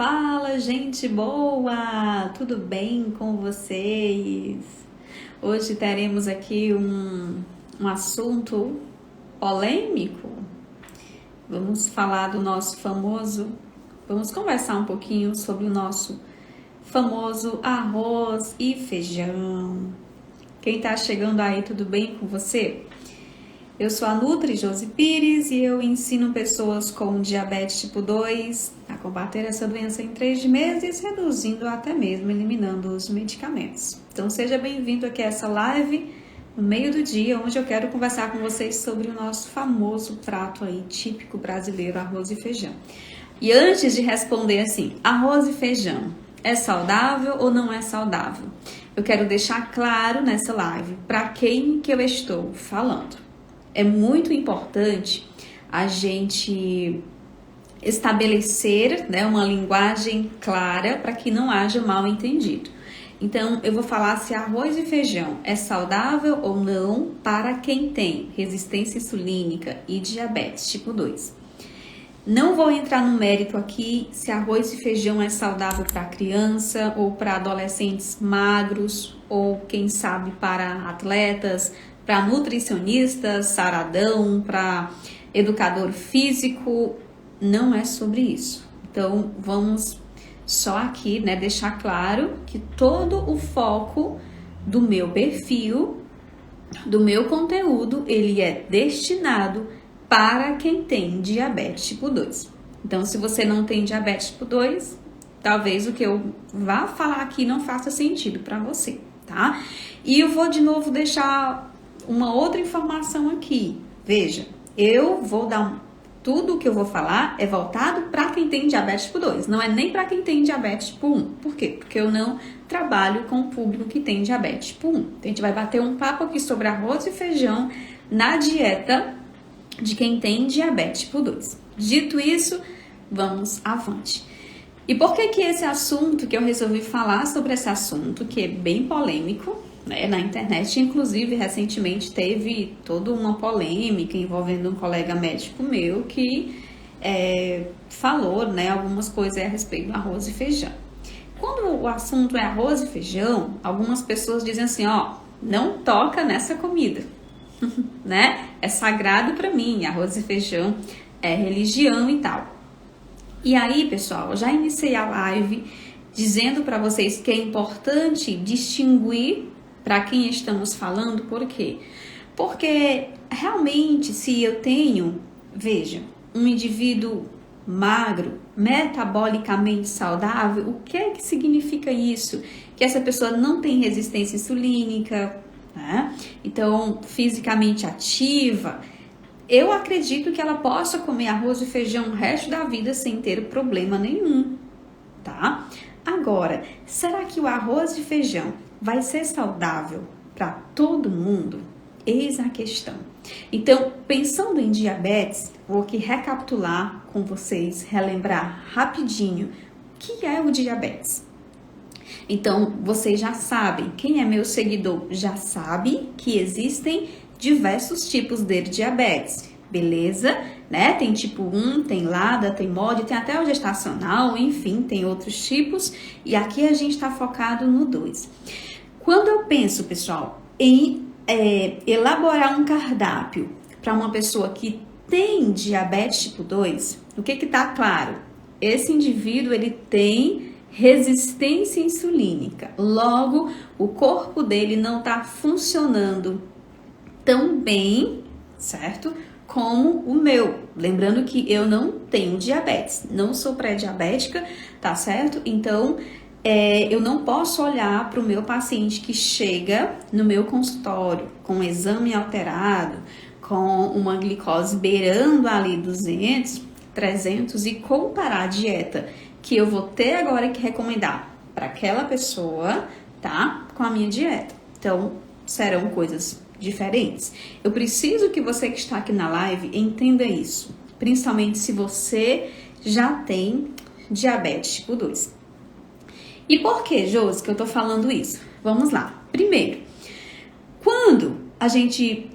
Fala, gente boa! Tudo bem com vocês? Hoje teremos aqui um assunto polêmico. Vamos falar do nosso famoso, vamos conversar um pouquinho sobre o nosso famoso arroz e feijão. Quem tá chegando aí, tudo bem com você? Eu sou a Nutri Josi Pires e eu ensino pessoas com diabetes tipo 2 a combater essa doença em 3 meses, reduzindo até mesmo eliminando os medicamentos. Então seja bem-vindo aqui a essa live no meio do dia, onde eu quero conversar com vocês sobre o nosso famoso prato aí típico brasileiro, arroz e feijão. E antes de responder assim, arroz e feijão é saudável ou não é saudável? Eu quero deixar claro nessa live para quem que eu estou falando. É muito importante a gente estabelecer, uma linguagem clara para que não haja mal entendido. Então, eu vou falar se arroz e feijão é saudável ou não para quem tem resistência insulínica e diabetes tipo 2. Não vou entrar no mérito aqui se arroz e feijão é saudável para criança ou para adolescentes magros ou, quem sabe, para atletas, para nutricionistas, saradão, para educador físico. Não é sobre isso. Então, vamos só aqui, deixar claro que todo o foco do meu perfil, do meu conteúdo, ele é destinado para quem tem diabetes tipo 2. Então, se você não tem diabetes tipo 2, talvez o que eu vá falar aqui não faça sentido para você, tá? E eu vou de novo deixar uma outra informação aqui. Veja, eu vou dar tudo o que eu vou falar é voltado para quem tem diabetes tipo 2, não é nem para quem tem diabetes tipo 1. Por quê? Porque eu não trabalho com o público que tem diabetes tipo 1. Então, a gente vai bater um papo aqui sobre arroz e feijão na dieta de quem tem diabetes tipo 2. Dito isso, vamos avante. E por que esse assunto, que eu resolvi falar sobre esse assunto, que é bem polêmico, na internet, inclusive, recentemente teve toda uma polêmica envolvendo um colega médico meu que falou, algumas coisas a respeito do arroz e feijão. Quando o assunto é arroz e feijão, algumas pessoas dizem assim, não toca nessa comida, É sagrado para mim, arroz e feijão é religião e tal. E aí, pessoal, eu já iniciei a live dizendo para vocês que é importante distinguir para quem estamos falando. Por quê? Porque realmente, se eu tenho, veja, um indivíduo magro, metabolicamente saudável, o que é que significa isso? Que essa pessoa não tem resistência insulínica, então fisicamente ativa. Eu acredito que ela possa comer arroz e feijão o resto da vida sem ter problema nenhum, tá? Agora, será que o arroz e feijão vai ser saudável para todo mundo? Eis a questão. Então, pensando em diabetes, vou aqui recapitular com vocês, relembrar rapidinho o que é o diabetes. Então, vocês já sabem, quem é meu seguidor já sabe que existem diversos tipos de diabetes, beleza? Tem tipo 1, tem LADA, tem MOD, tem até o gestacional, enfim, tem outros tipos. E aqui a gente está focado no 2. Quando eu penso, pessoal, em elaborar um cardápio para uma pessoa que tem diabetes tipo 2, o que está claro? Esse indivíduo, ele tem resistência insulínica. Logo, o corpo dele não está funcionando tão bem, certo? Como o meu. Lembrando que eu não tenho diabetes, não sou pré-diabética, tá certo? Então, eu não posso olhar para o meu paciente que chega no meu consultório com um exame alterado, com uma glicose beirando ali 200, 300 e comparar a dieta que eu vou ter agora que recomendar para aquela pessoa, tá? Com a minha dieta. Então, serão coisas diferentes. Eu preciso que você que está aqui na live entenda isso, principalmente se você já tem diabetes tipo 2. E por que, Josi, que eu tô falando isso? Vamos lá. Primeiro, quando a gente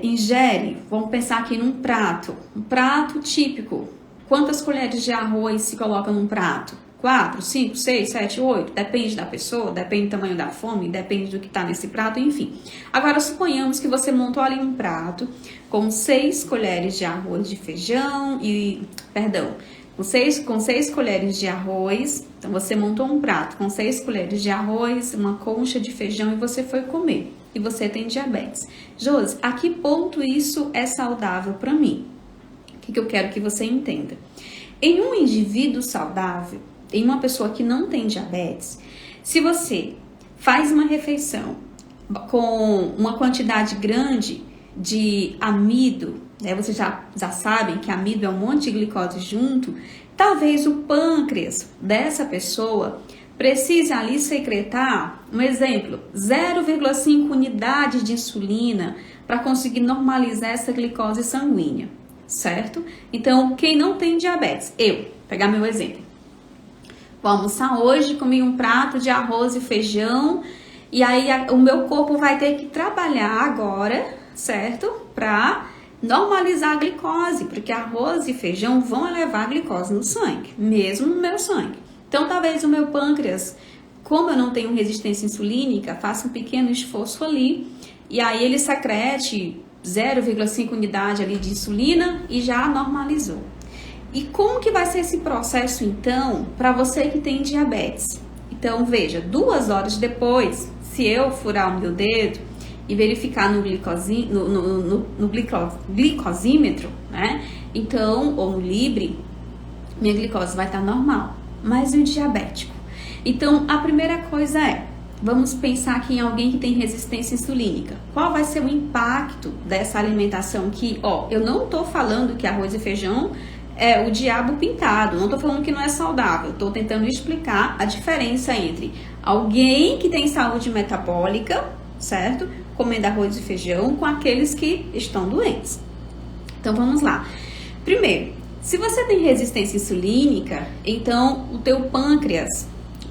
ingere, vamos pensar aqui num prato, um prato típico. Quantas colheres de arroz se coloca num prato? 4, 5, 6, 7, 8, depende da pessoa, depende do tamanho da fome, depende do que está nesse prato, enfim. Agora, suponhamos que você montou ali um prato com 6 colheres de arroz de feijão com 6 colheres de arroz. Então, você montou um prato com 6 colheres de arroz, uma concha de feijão e você foi comer. E você tem diabetes. Josi, a que ponto isso é saudável para mim? O que eu quero que você entenda? Em um indivíduo saudável, em uma pessoa que não tem diabetes, se você faz uma refeição com uma quantidade grande de amido, né, vocês já sabem que amido é um monte de glicose junto, talvez o pâncreas dessa pessoa precise ali secretar, um exemplo, 0,5 unidades de insulina para conseguir normalizar essa glicose sanguínea, certo? Então, quem não tem diabetes, pegar meu exemplo, vou almoçar hoje, comi um prato de arroz e feijão, e aí o meu corpo vai ter que trabalhar agora, certo? Para normalizar a glicose, porque arroz e feijão vão elevar a glicose no sangue, mesmo no meu sangue. Então, talvez o meu pâncreas, como eu não tenho resistência insulínica, faça um pequeno esforço ali, e aí ele secrete 0,5 unidade ali de insulina e já normalizou. E como que vai ser esse processo, então, para você que tem diabetes? Então, veja, 2 horas depois, se eu furar o meu dedo e verificar no glicosímetro, né? Então, ou no Libre, minha glicose vai estar normal. Mas e o diabético? Então, a primeira coisa vamos pensar aqui em alguém que tem resistência insulínica. Qual vai ser o impacto dessa alimentação que, eu não estou falando que arroz e feijão é o diabo pintado, não estou falando que não é saudável, estou tentando explicar a diferença entre alguém que tem saúde metabólica, certo? Comendo arroz e feijão, com aqueles que estão doentes. Então, vamos lá. Primeiro, se você tem resistência insulínica, então o teu pâncreas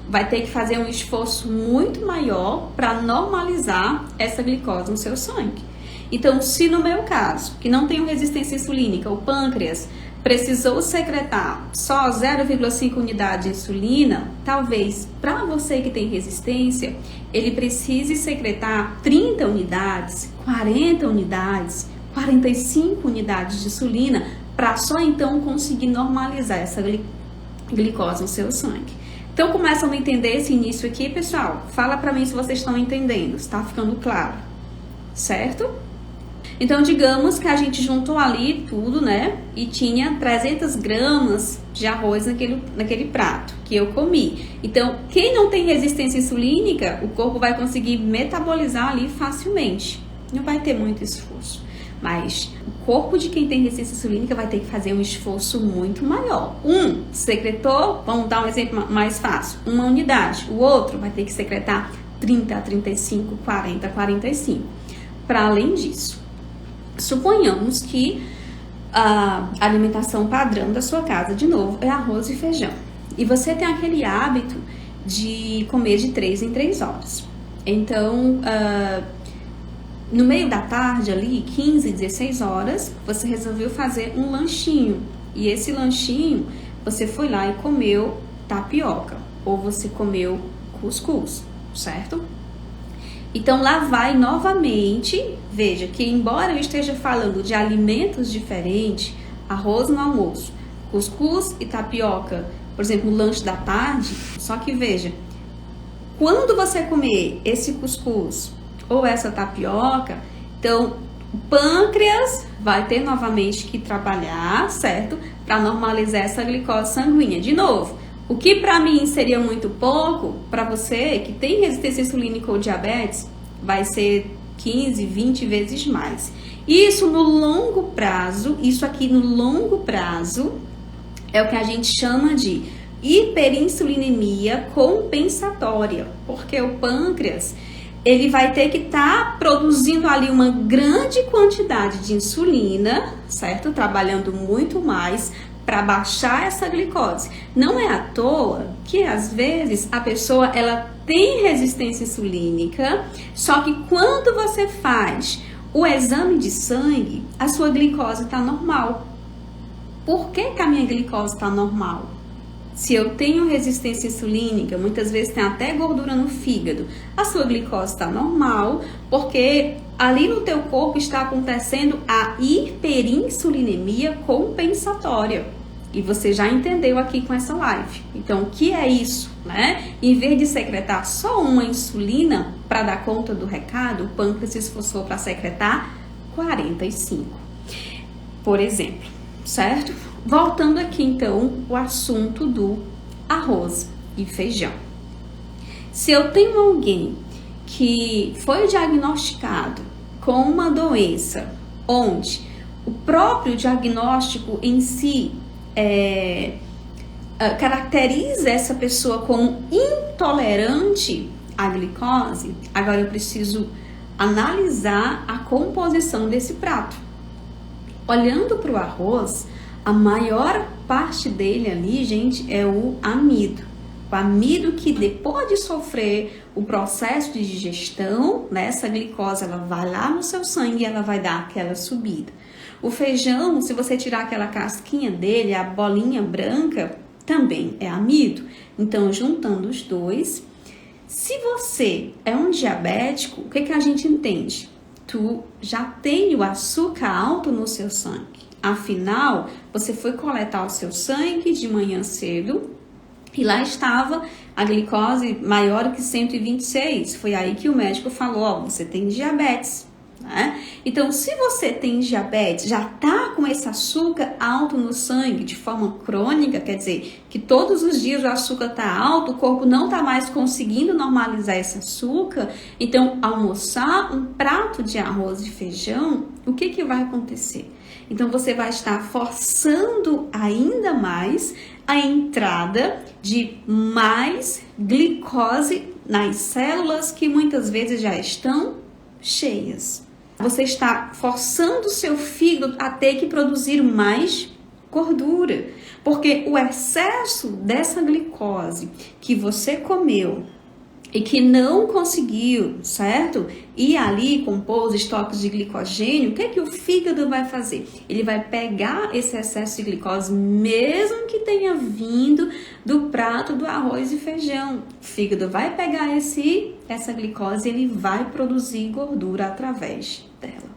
vai ter que fazer um esforço muito maior para normalizar essa glicose no seu sangue. Então, se no meu caso, que não tenho resistência insulínica, o pâncreas precisou secretar só 0,5 unidade de insulina, talvez para você que tem resistência, ele precise secretar 30 unidades, 40 unidades, 45 unidades de insulina para só então conseguir normalizar essa glicose no seu sangue. Então, começam a entender esse início aqui, pessoal? Fala para mim se vocês estão entendendo, está ficando claro, certo? Então, digamos que a gente juntou ali tudo, né? E tinha 300 gramas de arroz naquele prato que eu comi. Então, quem não tem resistência insulínica, o corpo vai conseguir metabolizar ali facilmente. Não vai ter muito esforço. Mas o corpo de quem tem resistência insulínica vai ter que fazer um esforço muito maior. Secretou, vamos dar um exemplo mais fácil, 1 unidade. O outro vai ter que secretar 30, 35, 40, 45. Para além disso, suponhamos que a alimentação padrão da sua casa, de novo, é arroz e feijão. E você tem aquele hábito de comer de 3 em 3 horas. Então, no meio da tarde ali, 15, 16 horas, você resolveu fazer um lanchinho. E esse lanchinho, você foi lá e comeu tapioca. Ou você comeu cuscuz, certo? Então, lá vai novamente, veja que embora eu esteja falando de alimentos diferentes, arroz no almoço, cuscuz e tapioca, por exemplo, no lanche da tarde, só que veja, quando você comer esse cuscuz ou essa tapioca, então o pâncreas vai ter novamente que trabalhar, certo? Para normalizar essa glicose sanguínea. De novo, o que para mim seria muito pouco, para você que tem resistência insulínica ou diabetes, vai ser 15, 20 vezes mais. Isso no longo prazo, isso aqui no longo prazo, é o que a gente chama de hiperinsulinemia compensatória, porque o pâncreas ele vai ter que estar produzindo ali uma grande quantidade de insulina, certo? Trabalhando muito mais para baixar essa glicose. Não é à toa que às vezes a pessoa ela tem resistência insulínica, só que quando você faz o exame de sangue, a sua glicose está normal. Por que a minha glicose está normal? Se eu tenho resistência insulínica, muitas vezes tem até gordura no fígado, a sua glicose está normal, porque ali no teu corpo está acontecendo a hiperinsulinemia compensatória. E você já entendeu aqui com essa live. Então, o que é isso, né? Em vez de secretar só uma insulina para dar conta do recado, o pâncreas se esforçou para secretar 45, por exemplo, certo? Voltando aqui, então, o assunto do arroz e feijão. Se eu tenho alguém que foi diagnosticado com uma doença onde o próprio diagnóstico em si caracteriza essa pessoa como intolerante à glicose, agora eu preciso analisar a composição desse prato. Olhando para o arroz, a maior parte dele ali, gente, é o amido. O amido que depois de sofrer o processo de digestão, né, essa glicose ela vai lá no seu sangue e ela vai dar aquela subida. O feijão, se você tirar aquela casquinha dele, a bolinha branca, também é amido. Então, juntando os dois, se você é um diabético, o que a gente entende? Tu já tem o açúcar alto no seu sangue. Afinal, você foi coletar o seu sangue de manhã cedo e lá estava a glicose maior que 126. Foi aí que o médico falou, ó, você tem diabetes. Né? Então, se você tem diabetes, já está com esse açúcar alto no sangue de forma crônica, quer dizer, que todos os dias o açúcar está alto, o corpo não está mais conseguindo normalizar esse açúcar, então, almoçar um prato de arroz e feijão, o que vai acontecer? Então, você vai estar forçando ainda mais a entrada de mais glicose nas células que muitas vezes já estão cheias. Você está forçando o seu fígado a ter que produzir mais gordura, porque o excesso dessa glicose que você comeu e que não conseguiu, certo? E ali compor os estoques de glicogênio, o que o fígado vai fazer? Ele vai pegar esse excesso de glicose, mesmo que tenha vindo do prato do arroz e feijão. O fígado vai pegar essa glicose e ele vai produzir gordura através dela.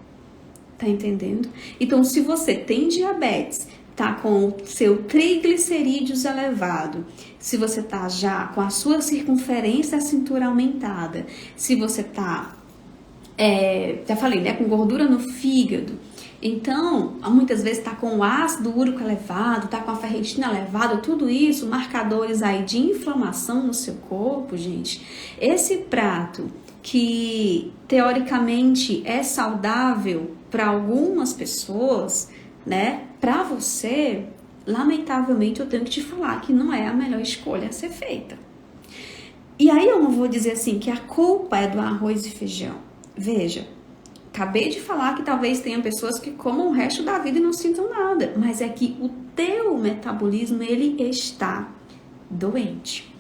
Tá entendendo? Então, se você tem diabetes, tá com o seu triglicerídeos elevado, se você tá já com a sua circunferência da cintura aumentada, se você tá, já falei, né, com gordura no fígado, então, muitas vezes tá com o ácido úrico elevado, tá com a ferritina elevada, tudo isso, marcadores aí de inflamação no seu corpo, gente. Esse prato que teoricamente é saudável para algumas pessoas, né? Para você, lamentavelmente, eu tenho que te falar que não é a melhor escolha a ser feita. E aí eu não vou dizer assim que a culpa é do arroz e feijão. Veja, acabei de falar que talvez tenha pessoas que comam o resto da vida e não sintam nada, mas é que o teu metabolismo, ele está doente.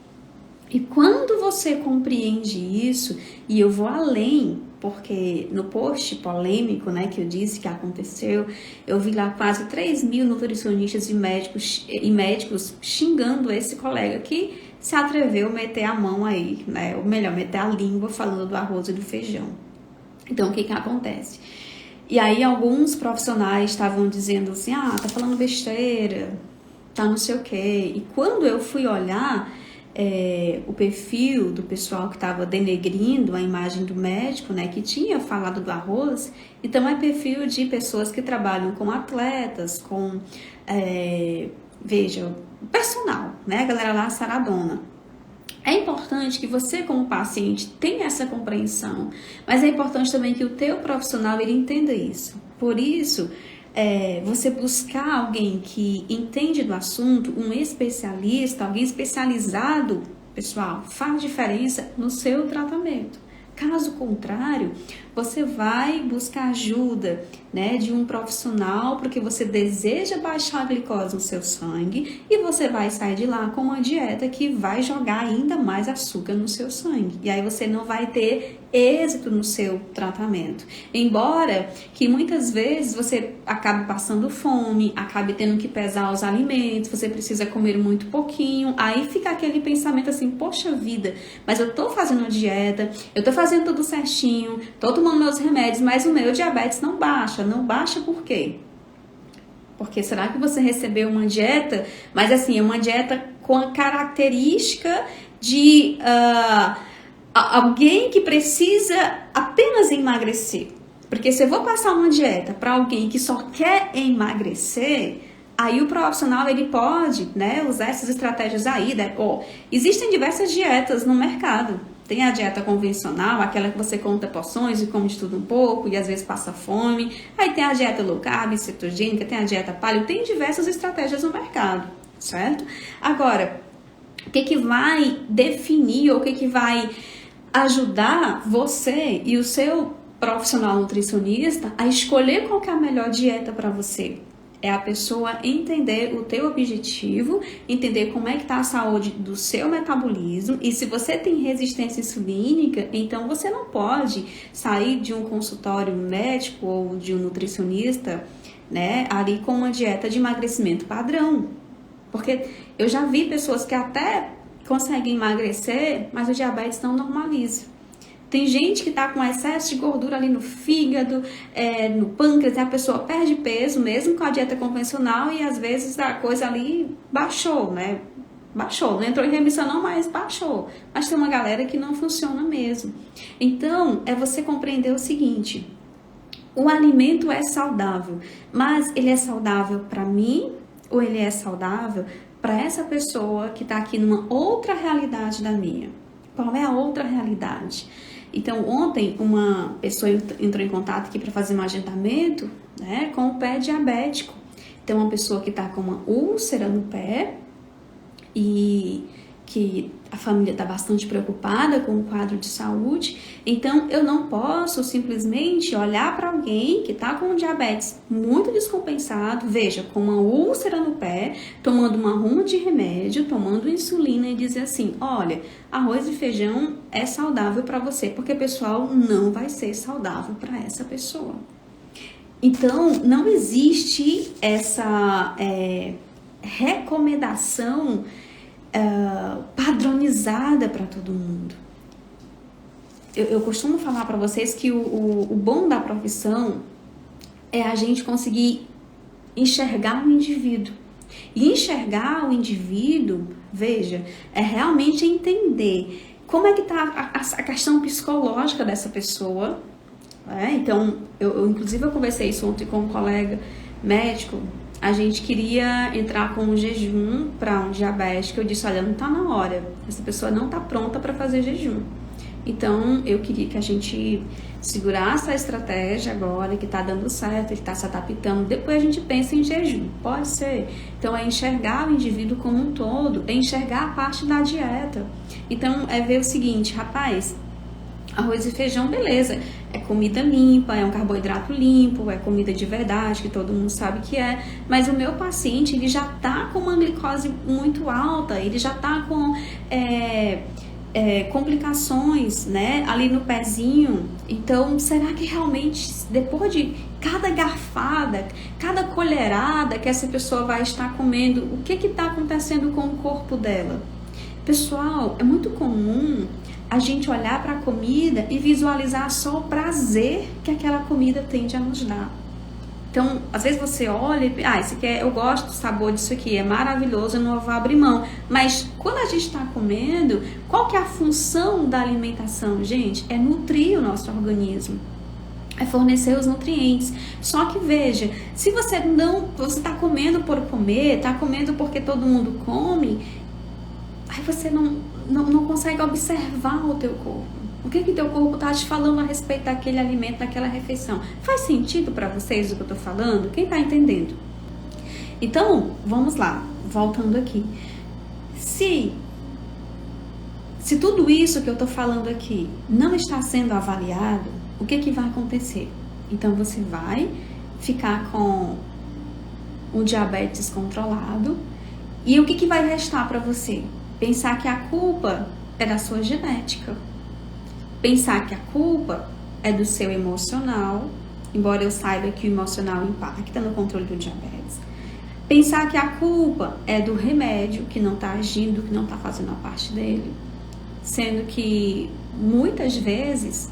E quando você compreende isso, e eu vou além, porque no post polêmico, né, que eu disse que aconteceu, eu vi lá quase 3.000 nutricionistas e médicos xingando esse colega que se atreveu a meter a mão aí, né, ou melhor, meter a língua falando do arroz e do feijão. Então, o que acontece? E aí, alguns profissionais estavam dizendo assim, tá falando besteira, tá não sei o quê. E quando eu fui olhar o perfil do pessoal que estava denegrindo a imagem do médico, né, que tinha falado do arroz, então é perfil de pessoas que trabalham com atletas, com, veja, personal, né, a galera lá saradona. É importante que você, como paciente, tenha essa compreensão, mas é importante também que o teu profissional ele entenda isso. Por isso, você buscar alguém que entende do assunto, um especialista, alguém especializado, pessoal, faz diferença no seu tratamento. Caso contrário, você vai buscar ajuda, né, de um profissional porque você deseja baixar a glicose no seu sangue e você vai sair de lá com uma dieta que vai jogar ainda mais açúcar no seu sangue. E aí você não vai ter êxito no seu tratamento. Embora que muitas vezes você acabe passando fome, acabe tendo que pesar os alimentos, você precisa comer muito pouquinho, aí fica aquele pensamento assim, poxa vida, mas eu tô fazendo dieta, eu tô fazendo tudo certinho, tô tomando meus remédios, mas o meu diabetes não baixa. Não baixa por quê? Porque será que você recebeu uma dieta, mas assim, é uma dieta com a característica de alguém que precisa apenas emagrecer? Porque se eu vou passar uma dieta para alguém que só quer emagrecer, aí o profissional ele pode, né, usar essas estratégias aí, né? Existem diversas dietas no mercado. Tem a dieta convencional, aquela que você conta porções e come de tudo um pouco e às vezes passa fome. Aí tem a dieta low carb, cetogênica, tem a dieta paleo, tem diversas estratégias no mercado, certo? Agora, o que vai definir ou o que vai ajudar você e o seu profissional nutricionista a escolher qual que é a melhor dieta para você? É a pessoa entender o teu objetivo, entender como é que está a saúde do seu metabolismo e se você tem resistência insulínica, então você não pode sair de um consultório médico ou de um nutricionista, né, ali com uma dieta de emagrecimento padrão. Porque eu já vi pessoas que até conseguem emagrecer, mas o diabetes não normaliza. Tem gente que tá com excesso de gordura ali no fígado, no pâncreas, e a pessoa perde peso mesmo com a dieta convencional e às vezes a coisa ali baixou, né? Baixou, não entrou em remissão não, mas baixou. Mas tem uma galera que não funciona mesmo. Então, é você compreender o seguinte, o alimento é saudável, mas ele é saudável para mim ou ele é saudável para essa pessoa que tá aqui numa outra realidade da minha? Qual é a outra realidade? Então, ontem uma pessoa entrou em contato aqui para fazer um agendamento, né, com o pé diabético. Então, uma pessoa que está com uma úlcera no pé e que a família está bastante preocupada com o quadro de saúde. Então, eu não posso simplesmente olhar para alguém que está com diabetes muito descompensado, veja, com uma úlcera no pé, tomando uma ruma de remédio, tomando insulina e dizer assim, olha, arroz e feijão é saudável para você, porque, pessoal, não vai ser saudável para essa pessoa. Então, não existe essa recomendação padronizada para todo mundo. Eu costumo falar para vocês que o bom da profissão é a gente conseguir enxergar o indivíduo. E enxergar o indivíduo, veja, é realmente entender como é que está a questão psicológica dessa pessoa. Então, inclusive eu conversei isso ontem com um colega médico. A gente queria entrar com um jejum para um diabético. Eu disse, olha, não está na hora. Essa pessoa não está pronta para fazer jejum. Então, eu queria que a gente segurasse a estratégia agora, que está dando certo, que está se adaptando. Depois a gente pensa em jejum. Pode ser. Então, é enxergar o indivíduo como um todo, é enxergar a parte da dieta. Então, é ver o seguinte, rapaz, arroz e feijão, beleza, é comida limpa, é um carboidrato limpo, é comida de verdade, que todo mundo sabe que é, mas o meu paciente, ele já tá com uma glicose muito alta, ele já tá com complicações, né, ali no pezinho. Então, será que realmente, depois de cada garfada, cada colherada que essa pessoa vai estar comendo, o que está acontecendo com o corpo dela? Pessoal, é muito comum a gente olhar para a comida e visualizar só o prazer que aquela comida tende a nos dar. Então, às vezes você olha e isso aqui eu gosto do sabor disso aqui, é maravilhoso, eu não vou abrir mão. Mas quando a gente está comendo, qual que é a função da alimentação, gente? É nutrir o nosso organismo, é fornecer os nutrientes. Só que veja, se você está comendo por comer, está comendo porque todo mundo come, aí você não consegue observar o teu corpo. O que teu corpo está te falando a respeito daquele alimento, daquela refeição? Faz sentido para vocês o que eu estou falando? Quem está entendendo? Então, vamos lá, voltando aqui. Se Se tudo isso que eu estou falando aqui não está sendo avaliado, o que vai acontecer? Então você vai ficar com um diabetes controlado e o que vai restar para você? Pensar que a culpa é da sua genética, pensar que a culpa é do seu emocional, embora eu saiba que o emocional impacta no controle do diabetes. Pensar que a culpa é do remédio que não está agindo, que não está fazendo a parte dele. Sendo que muitas vezes,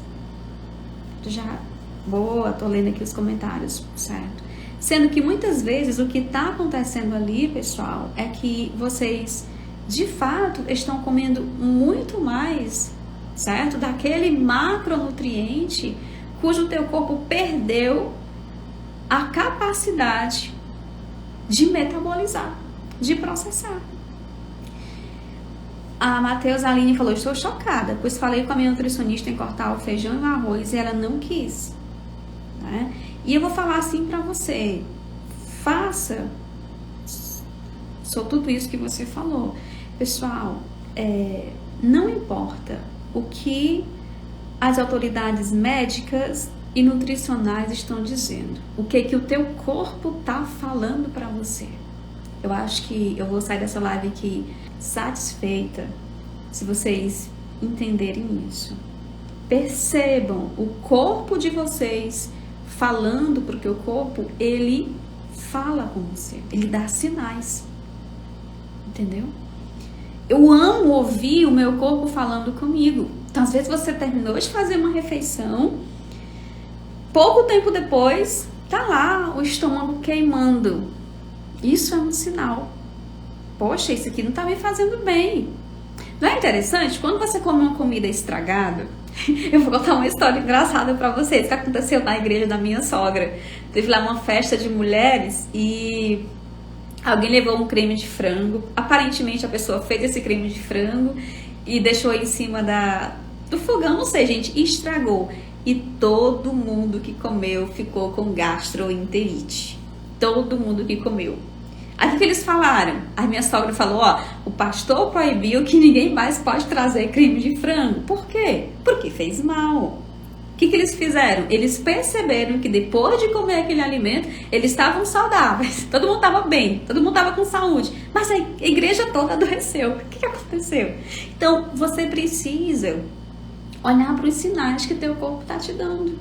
tô lendo aqui os comentários, certo? Sendo que muitas vezes o que está acontecendo ali, pessoal, é que vocês de fato estão comendo muito mais, certo? Daquele macronutriente cujo teu corpo perdeu a capacidade de metabolizar, de processar. A Matheus Aline falou, estou chocada, pois falei com a minha nutricionista em cortar o feijão e o arroz e ela não quis. Né? E eu vou falar assim pra você, faça só tudo isso que você falou. Pessoal, não importa o que as autoridades médicas e nutricionais estão dizendo, o que o teu corpo tá falando pra você. Eu acho que eu vou sair dessa live aqui satisfeita se vocês entenderem isso. Percebam o corpo de vocês falando, porque o corpo, ele fala com você, ele dá sinais, entendeu? Eu amo ouvir o meu corpo falando comigo. Então, às vezes você terminou de fazer uma refeição, pouco tempo depois, tá lá o estômago queimando. Isso é um sinal. Poxa, isso aqui não tá me fazendo bem. Não é interessante? Quando você come uma comida estragada, eu vou contar uma história engraçada pra vocês que aconteceu na igreja da minha sogra. Teve lá uma festa de mulheres e alguém levou um creme de frango. Aparentemente a pessoa fez esse creme de frango e deixou em cima do fogão, não sei, gente, e estragou. E todo mundo que comeu ficou com gastroenterite. Todo mundo que comeu. Aí o que eles falaram? A minha sogra falou, o pastor proibiu que ninguém mais pode trazer creme de frango. Por quê? Porque fez mal. O que eles fizeram? Eles perceberam que depois de comer aquele alimento, eles estavam saudáveis. Todo mundo estava bem, todo mundo estava com saúde. Mas a igreja toda adoeceu. O que aconteceu? Então, você precisa olhar para os sinais que teu corpo está te dando.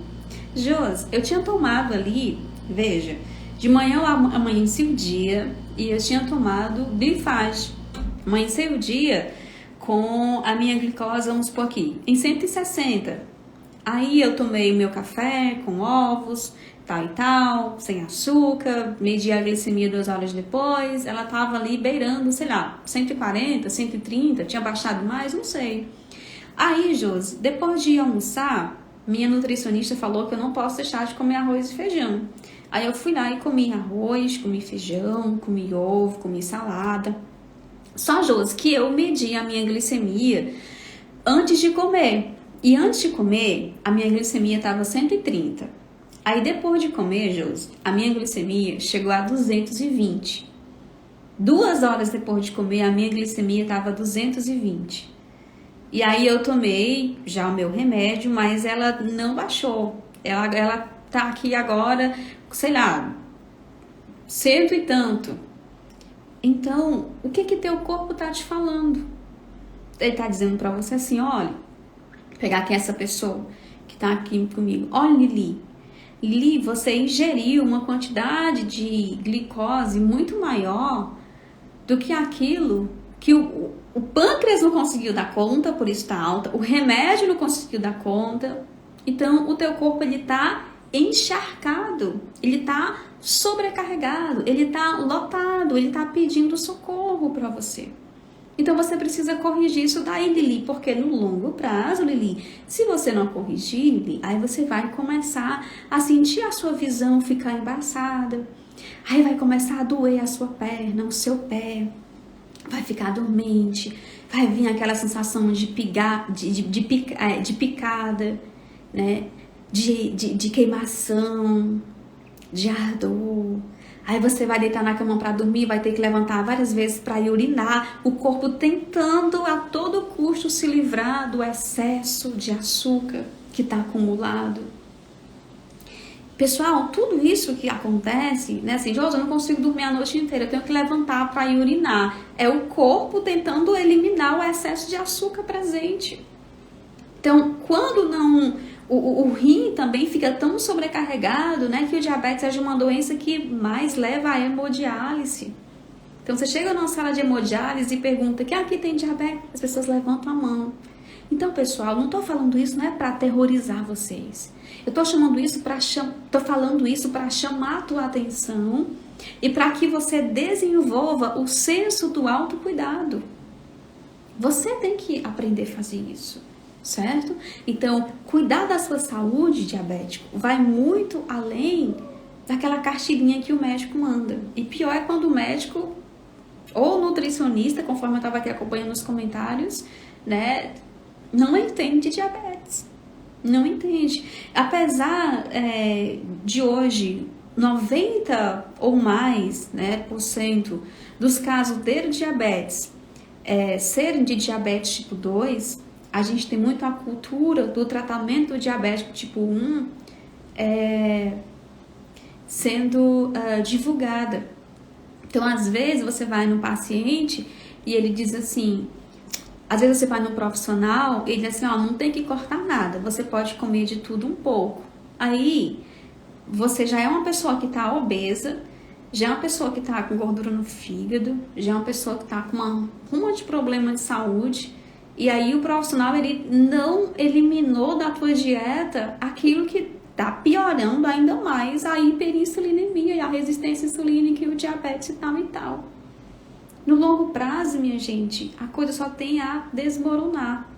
Josi, eu tinha tomado ali, veja, de manhã eu amanheci o dia e eu tinha tomado Glifage. Amanheci o dia com a minha glicose, vamos supor aqui, em 160. Aí eu tomei o meu café com ovos, tal e tal, sem açúcar, medi a glicemia 2 horas depois, ela tava ali beirando, sei lá, 140, 130, tinha baixado mais, não sei. Aí, Josi, depois de almoçar, minha nutricionista falou que eu não posso deixar de comer arroz e feijão. Aí eu fui lá e comi arroz, comi feijão, comi ovo, comi salada. Só, Josi, que eu medi a minha glicemia antes de comer. E antes de comer, a minha glicemia estava 130. Aí depois de comer, Josi, a minha glicemia chegou a 220. 2 horas depois de comer, a minha glicemia estava 220. E aí eu tomei já o meu remédio, mas ela não baixou. Ela tá aqui agora, sei lá, 100 e tanto. Então, o que teu corpo tá te falando? Ele tá dizendo pra você assim, olha, pegar aqui essa pessoa que tá aqui comigo. Olha, Lili, você ingeriu uma quantidade de glicose muito maior do que aquilo que o pâncreas não conseguiu dar conta, por isso tá alta, o remédio não conseguiu dar conta. Então, o teu corpo, ele tá encharcado, ele tá sobrecarregado, ele tá lotado, ele tá pedindo socorro para você. Então você precisa corrigir isso daí, Lili, porque no longo prazo, Lili, se você não corrigir, Lili, aí você vai começar a sentir a sua visão ficar embaçada, aí vai começar a doer a sua perna, o seu pé, vai ficar dormente, vai vir aquela sensação de picada, né? De queimação, de ardor. Aí você vai deitar na cama para dormir, vai ter que levantar várias vezes para ir urinar, o corpo tentando a todo custo justo se livrar do excesso de açúcar que está acumulado. Pessoal, tudo isso que acontece, né? Assim, Josi, eu não consigo dormir a noite inteira, eu tenho que levantar para ir urinar. É o corpo tentando eliminar o excesso de açúcar presente. Então, quando não... O rim também fica tão sobrecarregado, né? Que o diabetes é uma doença que mais leva à hemodiálise. Então, você chega numa sala de hemodiálise e pergunta que aqui tem diabetes, as pessoas levantam a mão. Então, pessoal, não estou falando isso não é para aterrorizar vocês. Eu estou falando isso para chamar a tua atenção e para que você desenvolva o senso do autocuidado. Você tem que aprender a fazer isso, certo? Então, cuidar da sua saúde, diabético, vai muito além daquela cartilhinha que o médico manda. E pior é quando o médico ou nutricionista, conforme eu estava aqui acompanhando nos comentários, né, não entende diabetes. Não entende. Apesar de hoje 90 ou mais, né, por cento dos casos de diabetes serem de diabetes tipo 2, a gente tem muito a cultura do tratamento do diabético tipo 1 sendo divulgada. Então, às vezes, você vai no paciente e ele diz assim, às vezes você vai no profissional e ele diz assim, ó, não tem que cortar nada, você pode comer de tudo um pouco. Aí, você já é uma pessoa que está obesa, já é uma pessoa que está com gordura no fígado, já é uma pessoa que está com uma ruma de problema de saúde, e aí o profissional, ele não eliminou da tua dieta aquilo que está piorando ainda mais a hiperinsulinemia e a resistência insulínica e o diabetes e tal e tal. No longo prazo, minha gente, a coisa só tem a desmoronar.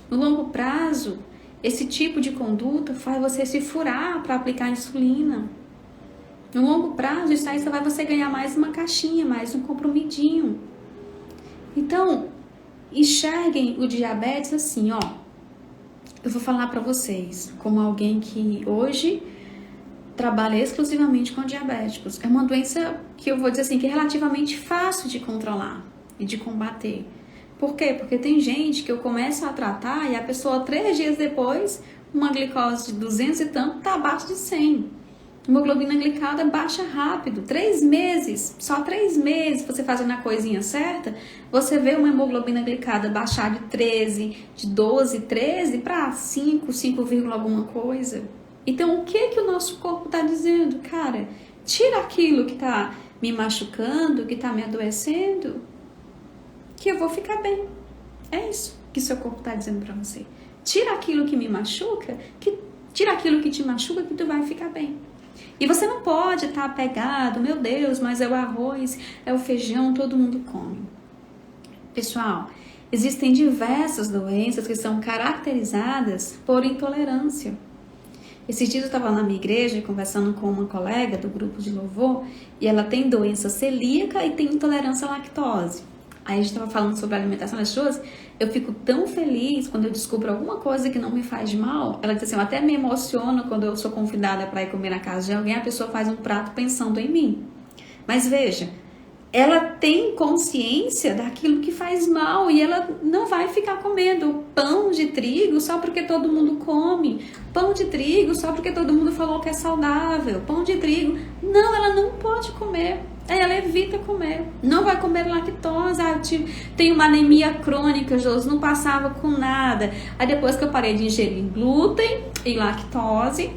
No longo prazo, esse tipo de conduta faz você se furar para aplicar insulina. No longo prazo, isso aí só vai você ganhar mais uma caixinha, mais um comprimidinho. Então, enxerguem o diabetes assim, ó. Eu vou falar para vocês, como alguém que hoje trabalha exclusivamente com diabéticos. É uma doença que eu vou dizer assim, que é relativamente fácil de controlar e de combater. Por quê? Porque tem gente que eu começo a tratar e a pessoa 3 dias depois, uma glicose de 200 e tanto está abaixo de 100. Hemoglobina glicada baixa rápido, 3 meses, só 3 meses, você fazendo a coisinha certa, você vê uma hemoglobina glicada baixar de 13, de 12, 13 para 5, 5, alguma coisa. Então, o que o nosso corpo está dizendo? Cara, tira aquilo que está me machucando, que está me adoecendo, que eu vou ficar bem. É isso que seu corpo está dizendo para você. Tira aquilo que me machuca, tira aquilo que te machuca, que tu vai ficar bem. E você não pode estar apegado, meu Deus, mas é o arroz, é o feijão, todo mundo come. Pessoal, existem diversas doenças que são caracterizadas por intolerância. Esses dias eu estava na minha igreja conversando com uma colega do grupo de louvor e ela tem doença celíaca e tem intolerância à lactose. Aí a gente estava falando sobre a alimentação das pessoas. Eu fico tão feliz quando eu descubro alguma coisa que não me faz mal. Ela diz assim, eu até me emociono quando eu sou convidada para ir comer na casa de alguém, a pessoa faz um prato pensando em mim. Mas veja, ela tem consciência daquilo que faz mal e ela não vai ficar comendo pão de trigo só porque todo mundo come, pão de trigo só porque todo mundo falou que é saudável, pão de trigo. Não, ela não pode comer. Aí ela evita comer, não vai comer lactose. Eu tenho uma anemia crônica, Josi, não passava com nada. Aí depois que eu parei de ingerir glúten e lactose,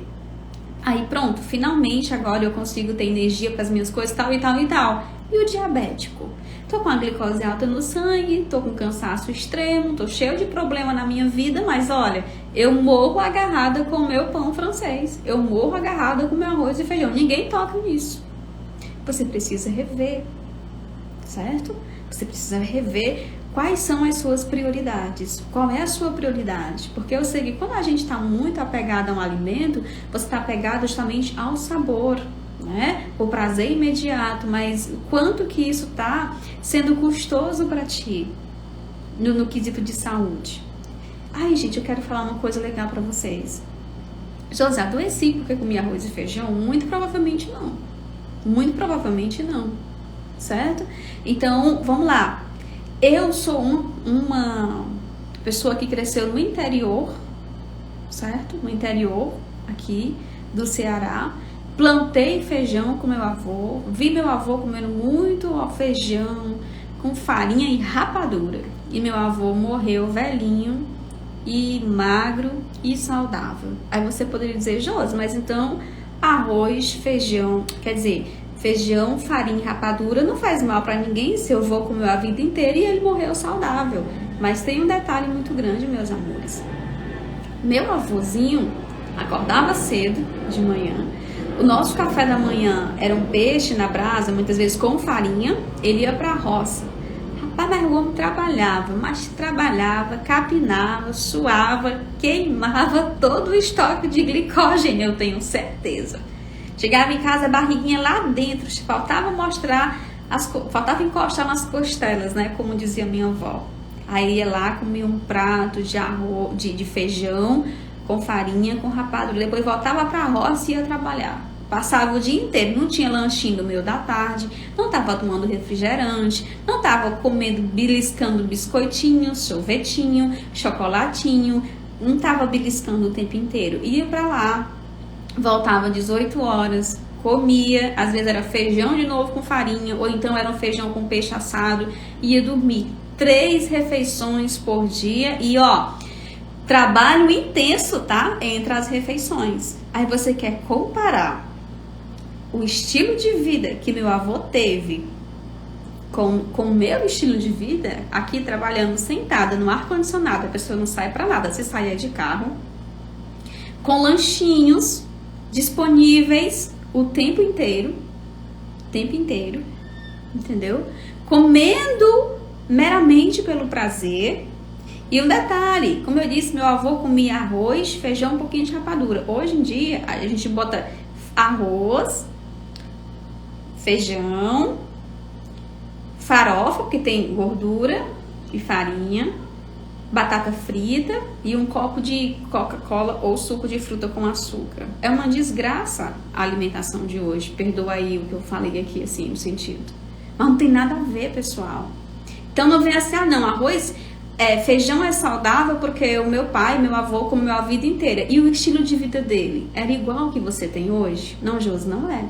aí pronto, finalmente agora eu consigo ter energia para as minhas coisas, tal e tal e tal. E o diabético? Tô com a glicose alta no sangue, tô com cansaço extremo, tô cheio de problema na minha vida, mas olha, eu morro agarrada com o meu pão francês, eu morro agarrada com o meu arroz e feijão, ninguém toca nisso. Você precisa rever, certo? Você precisa rever quais são as suas prioridades. Qual é a sua prioridade? Porque eu sei que quando a gente está muito apegado a um alimento, você está apegado justamente ao sabor, né? O prazer imediato, mas o quanto que isso está sendo custoso para ti no quesito de saúde. Ai, gente, eu quero falar uma coisa legal para vocês. José, adoeci porque comi arroz e feijão? Muito provavelmente não. Muito provavelmente não, certo? Então, vamos lá. Eu sou pessoa que cresceu no interior, certo? No interior aqui do Ceará. Plantei feijão com meu avô, vi meu avô comendo muito feijão com farinha e rapadura. E meu avô morreu velhinho e magro e saudável. Aí você poderia dizer, Josi, mas então arroz, feijão, quer dizer, feijão, farinha e rapadura não faz mal para ninguém se eu vou comer a vida inteira e ele morreu saudável. Mas tem um detalhe muito grande, meus amores. Meu avôzinho acordava cedo de manhã. O nosso café da manhã era um peixe na brasa, muitas vezes com farinha. Ele ia para a roça. Rapaz, mas o homem trabalhava, mas trabalhava, capinava, suava, queimava todo o estoque de glicogênio, eu tenho certeza. Chegava em casa, a barriguinha lá dentro, faltava mostrar, faltava encostar nas costelas, né, como dizia minha avó. Aí ia lá, comia um prato de arroz, de feijão com farinha, com rapadura. Depois voltava para a roça e ia trabalhar. Passava o dia inteiro, não tinha lanchinho no meio da tarde, não estava tomando refrigerante, não estava comendo, beliscando biscoitinho, sorvetinho, chocolatinho, não estava beliscando o tempo inteiro. Ia para lá, voltava às 18 horas, comia, às vezes era feijão de novo com farinha, ou então era um feijão com peixe assado, ia dormir. 3 refeições por dia e trabalho intenso, tá? Entre as refeições. Aí você quer comparar o estilo de vida que meu avô teve com o meu estilo de vida, aqui trabalhando sentada no ar-condicionado, a pessoa não sai pra nada, você saia de carro, com lanchinhos disponíveis o tempo inteiro, entendeu? Comendo meramente pelo prazer. E um detalhe, como eu disse, meu avô comia arroz, feijão, um pouquinho de rapadura. Hoje em dia, a gente bota arroz, feijão, farofa, porque tem gordura e farinha, batata frita e um copo de Coca-Cola ou suco de fruta com açúcar. É uma desgraça a alimentação de hoje. Perdoa aí o que eu falei aqui, assim, no sentido. Mas não tem nada a ver, pessoal. Então não vem assim, não, arroz... feijão é saudável porque o meu pai, meu avô comeu a vida inteira. E o estilo de vida dele era igual ao que você tem hoje? Não, Josi, não é.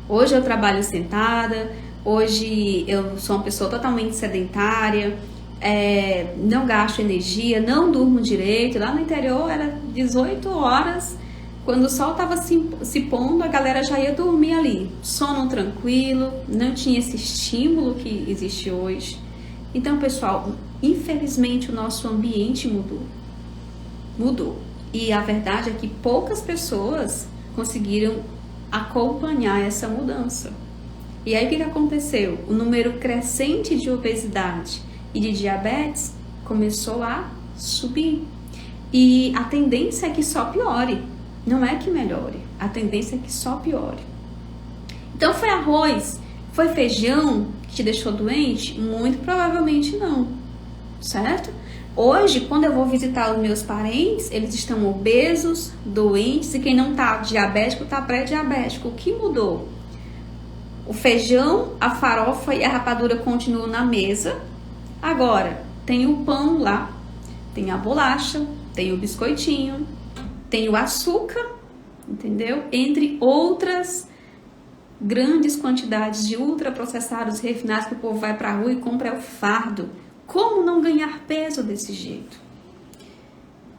Hoje eu trabalho sentada, hoje eu sou uma pessoa totalmente sedentária, não gasto energia, não durmo direito. Lá no interior era 18 horas, quando o sol estava se pondo, a galera já ia dormir ali. Sono tranquilo, não tinha esse estímulo que existe hoje. Então, pessoal, infelizmente o nosso ambiente mudou. E a verdade é que poucas pessoas conseguiram acompanhar essa mudança. E aí o que aconteceu? O número crescente de obesidade e de diabetes começou a subir. E a tendência é que só piore. Não é que melhore, a tendência é que só piore. Então foi arroz, foi feijão que te deixou doente? Muito provavelmente não, certo? Hoje, quando eu vou visitar os meus parentes, eles estão obesos, doentes, e quem não está diabético, está pré-diabético. O que mudou? O feijão, a farofa e a rapadura continuam na mesa. Agora, tem o pão lá, tem a bolacha, tem o biscoitinho, tem o açúcar, entendeu? Entre outras grandes quantidades de ultraprocessados refinados que o povo vai para a rua e compra o fardo. Como não ganhar peso desse jeito?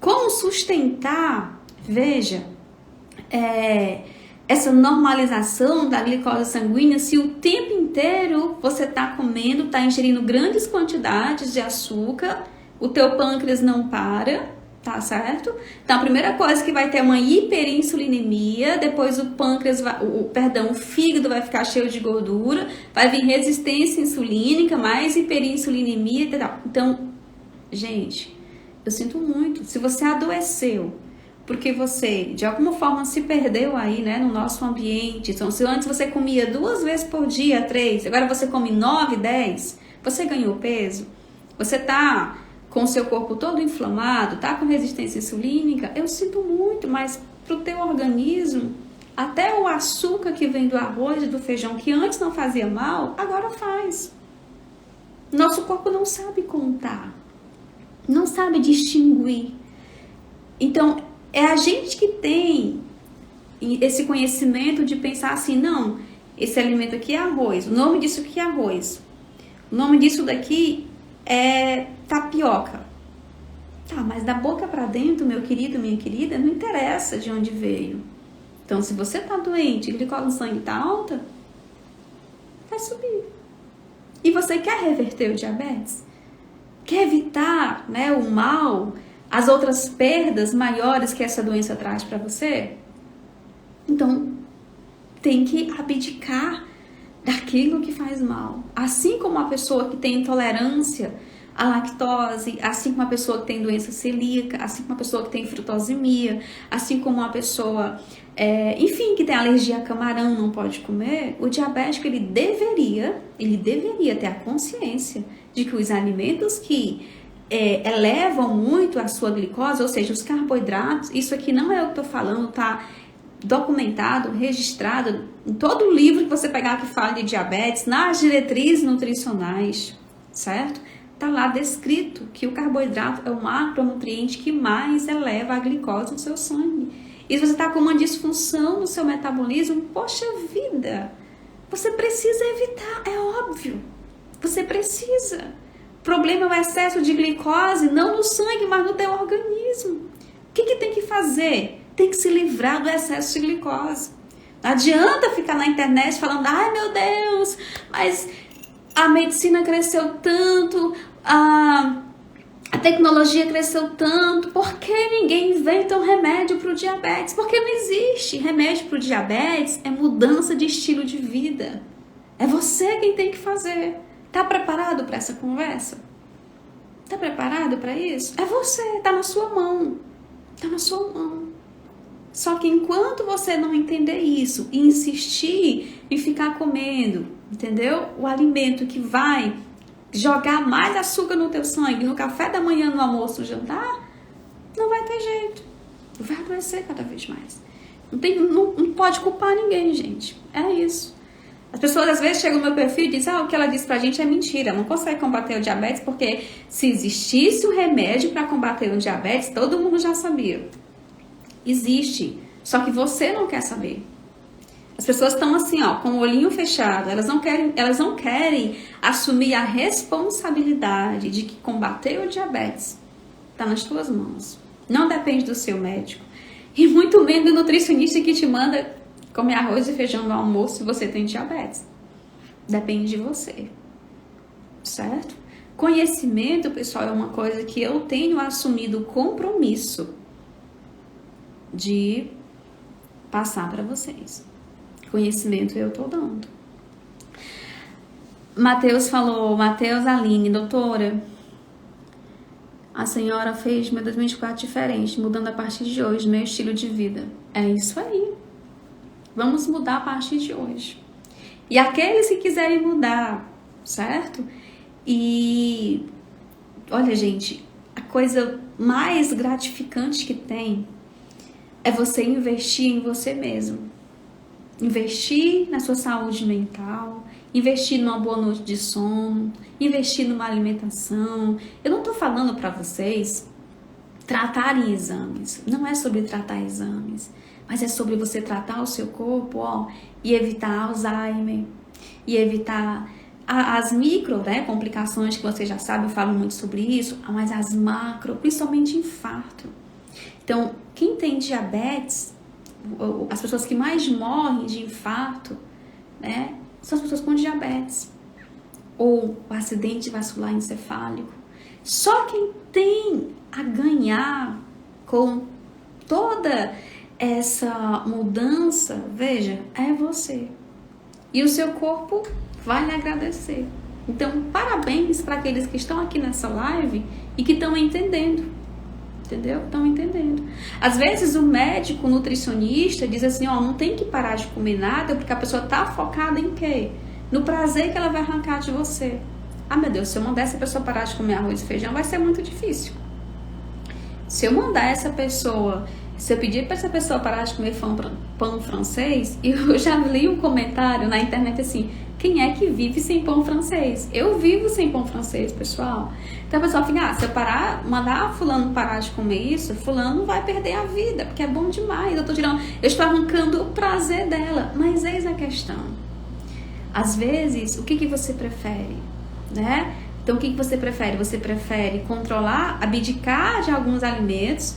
Como sustentar, veja, essa normalização da glicose sanguínea se o tempo inteiro você está comendo, está ingerindo grandes quantidades de açúcar, o teu pâncreas não para, tá certo? Então a primeira coisa que vai ter uma hiperinsulinemia, depois o pâncreas, o fígado vai ficar cheio de gordura, vai vir resistência insulínica, mais hiperinsulinemia e tal. Então, gente, eu sinto muito. Se você adoeceu porque você, de alguma forma, se perdeu aí, né, no nosso ambiente. Então, se antes você comia 2 vezes por dia, 3, agora você come 9, 10, você ganhou peso, você tá com o seu corpo todo inflamado, tá com resistência insulínica, eu sinto muito, mas pro teu organismo, até o açúcar que vem do arroz e do feijão, que antes não fazia mal, agora faz. Nosso corpo não sabe contar. não sabe distinguir. Então, é a gente que tem esse conhecimento de pensar assim, não, esse alimento aqui é arroz, o nome disso aqui é arroz, o nome disso daqui é tapioca. Tá, mas da boca para dentro, meu querido, minha querida, não interessa de onde veio. Então, se você tá doente, a glicose no sangue tá alta, vai subir. E você quer reverter o diabetes? Quer evitar, né, o mal, as outras perdas maiores que essa doença traz para você? Então, tem que abdicar daquilo que faz mal. Assim como a pessoa que tem intolerância à lactose, assim como a pessoa que tem doença celíaca, assim como a pessoa que tem frutosemia, assim como uma pessoa, enfim, que tem alergia a camarão, não pode comer, o diabético, ele deveria ter a consciência de que os alimentos que elevam muito a sua glicose, ou seja, os carboidratos, isso aqui não é o que eu tô falando, tá documentado, registrado em todo livro que você pegar que fala de diabetes, nas diretrizes nutricionais, certo? Tá lá descrito que o carboidrato é o macronutriente que mais eleva a glicose no seu sangue. E se você está com uma disfunção no seu metabolismo, poxa vida, você precisa evitar, é óbvio. Você precisa. O problema é o excesso de glicose, não no sangue, mas no teu organismo. O que tem que fazer? Tem que se livrar do excesso de glicose. Não adianta ficar na internet falando, ai meu Deus, mas a medicina cresceu tanto, a tecnologia cresceu tanto, por que ninguém inventa um remédio para o diabetes? Porque não existe. Remédio para o diabetes é mudança de estilo de vida. É você quem tem que fazer. Tá preparado para essa conversa? Tá preparado para isso? É você, tá na sua mão. Tá na sua mão. Só que enquanto você não entender isso e insistir em ficar comendo, entendeu? O alimento que vai jogar mais açúcar no teu sangue, no café da manhã, no almoço, no jantar, não vai ter jeito. Vai adoecer cada vez mais. Não pode culpar ninguém, gente. É isso. As pessoas às vezes chegam no meu perfil e dizem, o que ela disse pra gente é mentira. Não consegue combater o diabetes porque se existisse um remédio para combater o diabetes, todo mundo já sabia. Existe, só que você não quer saber. As pessoas estão assim, com o olhinho fechado, elas não querem assumir a responsabilidade de que combater o diabetes está nas tuas mãos. Não depende do seu médico e muito menos do nutricionista que te manda comer arroz e feijão no almoço se você tem diabetes. Depende de você, certo? Conhecimento, pessoal, é uma coisa que eu tenho assumido o compromisso de passar para vocês. Conhecimento eu tô dando. Matheus Aline, doutora, a senhora fez meu 2024 diferente, mudando a partir de hoje meu estilo de vida. É isso aí. Vamos mudar a partir de hoje. E aqueles que quiserem mudar, certo? E olha, gente, a coisa mais gratificante que tem é você investir em você mesmo. Investir na sua saúde mental, investir numa boa noite de sono, investir numa alimentação. Eu não tô falando para vocês tratarem exames. Não é sobre tratar exames, mas é sobre você tratar o seu corpo, e evitar Alzheimer, e evitar as micro, complicações que você já sabe, eu falo muito sobre isso, mas as macro, principalmente infarto. Então, quem tem diabetes, as pessoas que mais morrem de infarto, são as pessoas com diabetes ou acidente vascular encefálico. Só quem tem a ganhar com toda essa mudança, veja, é você. E o seu corpo vai lhe agradecer. Então, parabéns para aqueles que estão aqui nessa live e que estão entendendo. Entendeu? Estão entendendo. Às vezes o médico, o nutricionista diz assim, não tem que parar de comer nada porque a pessoa tá focada em quê? No prazer que ela vai arrancar de você. Meu Deus, se eu mandar essa pessoa parar de comer arroz e feijão, vai ser muito difícil. Se eu mandar essa pessoa Se eu pedir para essa pessoa parar de comer pão francês, eu já li um comentário na internet assim, quem é que vive sem pão francês? Eu vivo sem pão francês, pessoal. Então a pessoa fica, se eu mandar fulano parar de comer isso, fulano vai perder a vida, porque é bom demais, eu estou arrancando o prazer dela. Mas eis a questão. Às vezes, o que você prefere, né? Então o que você prefere? Você prefere controlar, abdicar de alguns alimentos,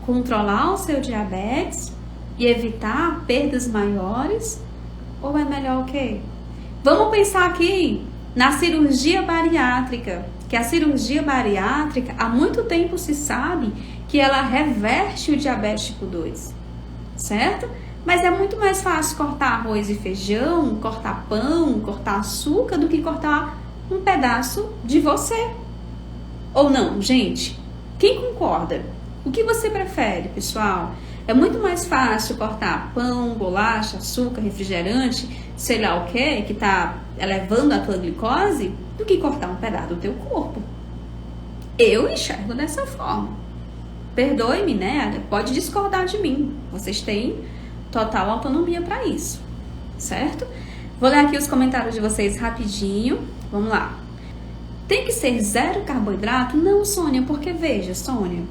controlar o seu diabetes e evitar perdas maiores? Ou é melhor o quê? Vamos pensar aqui na cirurgia bariátrica, que a cirurgia bariátrica, há muito tempo se sabe que ela reverte o diabetes tipo 2, certo? Mas é muito mais fácil cortar arroz e feijão, cortar pão, cortar açúcar, do que cortar um pedaço de você. Ou não, gente? Quem concorda? O que você prefere, pessoal? É muito mais fácil cortar pão, bolacha, açúcar, refrigerante, sei lá o que tá elevando a tua glicose, do que cortar um pedaço do teu corpo. Eu enxergo dessa forma. Perdoe-me, né? Pode discordar de mim. Vocês têm total autonomia para isso, certo? Vou ler aqui os comentários de vocês rapidinho. Vamos lá. Tem que ser zero carboidrato? Não, Sônia, porque veja, Sônia,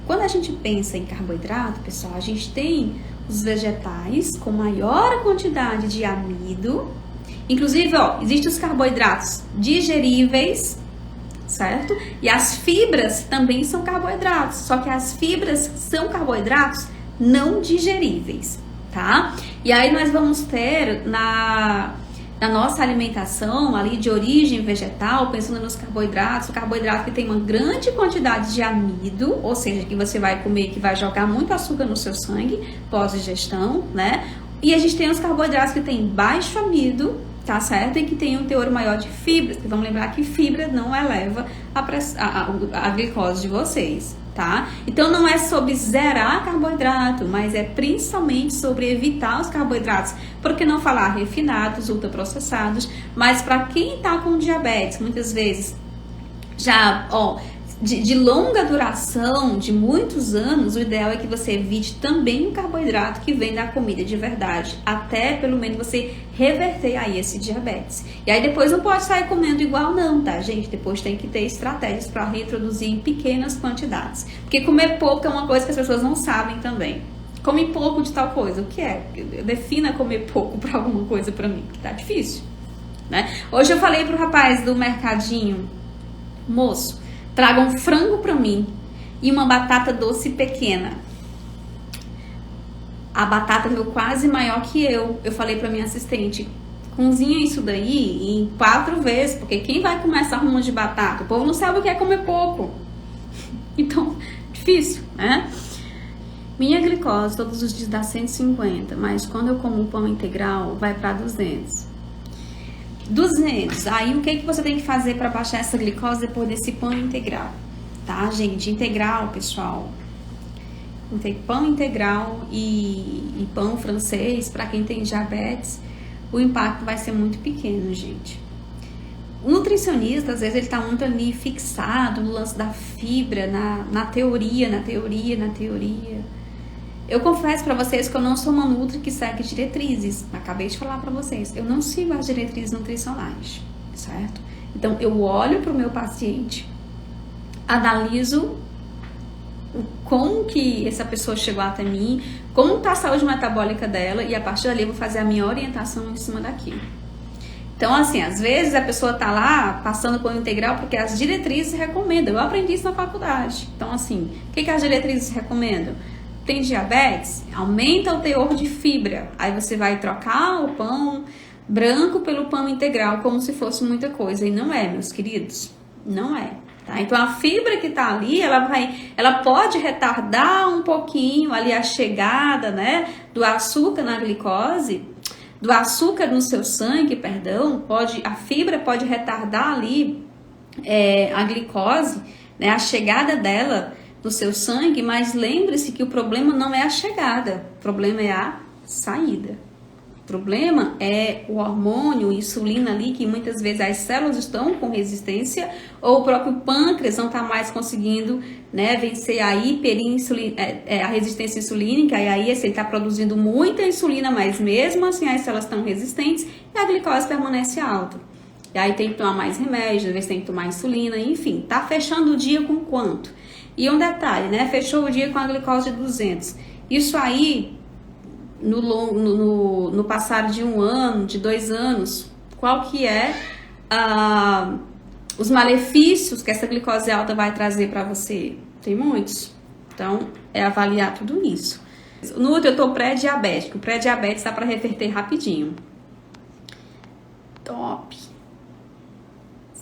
quando a gente pensa em carboidrato, pessoal, a gente tem os vegetais com maior quantidade de amido. Inclusive, existem os carboidratos digeríveis, certo? E as fibras também são carboidratos, só que as fibras são carboidratos não digeríveis, tá? E aí nós vamos ter na nossa alimentação ali de origem vegetal, pensando nos carboidratos, o carboidrato que tem uma grande quantidade de amido, ou seja, que você vai comer, que vai jogar muito açúcar no seu sangue, pós-digestão, né? E a gente tem os carboidratos que tem baixo amido, tá certo? E que tem um teor maior de fibras, que vamos lembrar que fibra não eleva a glicose de vocês, tá? Então não é sobre zerar carboidrato, mas é principalmente sobre evitar os carboidratos, por que não falar refinados, ultraprocessados, mas para quem tá com diabetes, muitas vezes já, de longa duração, de muitos anos, o ideal é que você evite também o carboidrato que vem da comida de verdade, até pelo menos você reverter aí esse diabetes. E aí depois não pode sair comendo igual não, tá, gente? Depois tem que ter estratégias para reintroduzir em pequenas quantidades. Porque comer pouco é uma coisa que as pessoas não sabem também. Come pouco de tal coisa, o que é? Defina comer pouco para alguma coisa para mim, que tá difícil, né? Hoje eu falei pro rapaz do mercadinho, moço, traga um frango para mim e uma batata doce pequena. A batata veio quase maior que eu. Eu falei para minha assistente, cozinha isso daí em 4 vezes, porque quem vai comer essa ruma de batata? O povo não sabe o que é comer pouco. Então, difícil, né? Minha glicose todos os dias dá 150, mas quando eu como pão integral vai para 200. 200. Aí o que você tem que fazer para baixar essa glicose depois desse pão integral? Tá, gente? Integral, pessoal. Pão integral e pão francês, para quem tem diabetes, o impacto vai ser muito pequeno, gente. O nutricionista, às vezes, ele tá muito ali fixado no lance da fibra, na teoria. Eu confesso para vocês que eu não sou uma nutri que segue diretrizes. Acabei de falar para vocês. Eu não sigo as diretrizes nutricionais, certo? Então, eu olho para o meu paciente, analiso como que essa pessoa chegou até mim, como está a saúde metabólica dela, e a partir dali eu vou fazer a minha orientação em cima daquilo. Então, assim, às vezes a pessoa tá lá passando pão integral porque as diretrizes recomendam. Eu aprendi isso na faculdade. Então, assim, o que as diretrizes recomendam? Tem diabetes? Aumenta o teor de fibra. Aí você vai trocar o pão branco pelo pão integral, como se fosse muita coisa. E não é, meus queridos. Não é. Tá? Então a fibra que tá ali, ela pode retardar um pouquinho ali a chegada, né, do açúcar na glicose, do açúcar no seu sangue, perdão. A fibra pode retardar ali a glicose, né, a chegada dela no seu sangue, mas lembre-se que o problema não é a chegada, o problema é a saída, O problema é o hormônio, insulina ali, que muitas vezes as células estão com resistência, ou o próprio pâncreas não está mais conseguindo, né, vencer a hiperinsulina, a resistência insulínica, e aí assim, ele está produzindo muita insulina, mas mesmo assim as células estão resistentes e a glicose permanece alta. E aí tem que tomar mais remédio, às vezes tem que tomar insulina, enfim, tá fechando o dia com quanto? E um detalhe, né, fechou o dia com a glicose de 200. Isso aí, no passar de 1 ano, de 2 anos, qual que é os malefícios que essa glicose alta vai trazer para você? Tem muitos. Então, é avaliar tudo isso. Nutri, eu tô pré-diabético. Pré-diabetes dá para reverter rapidinho. Top.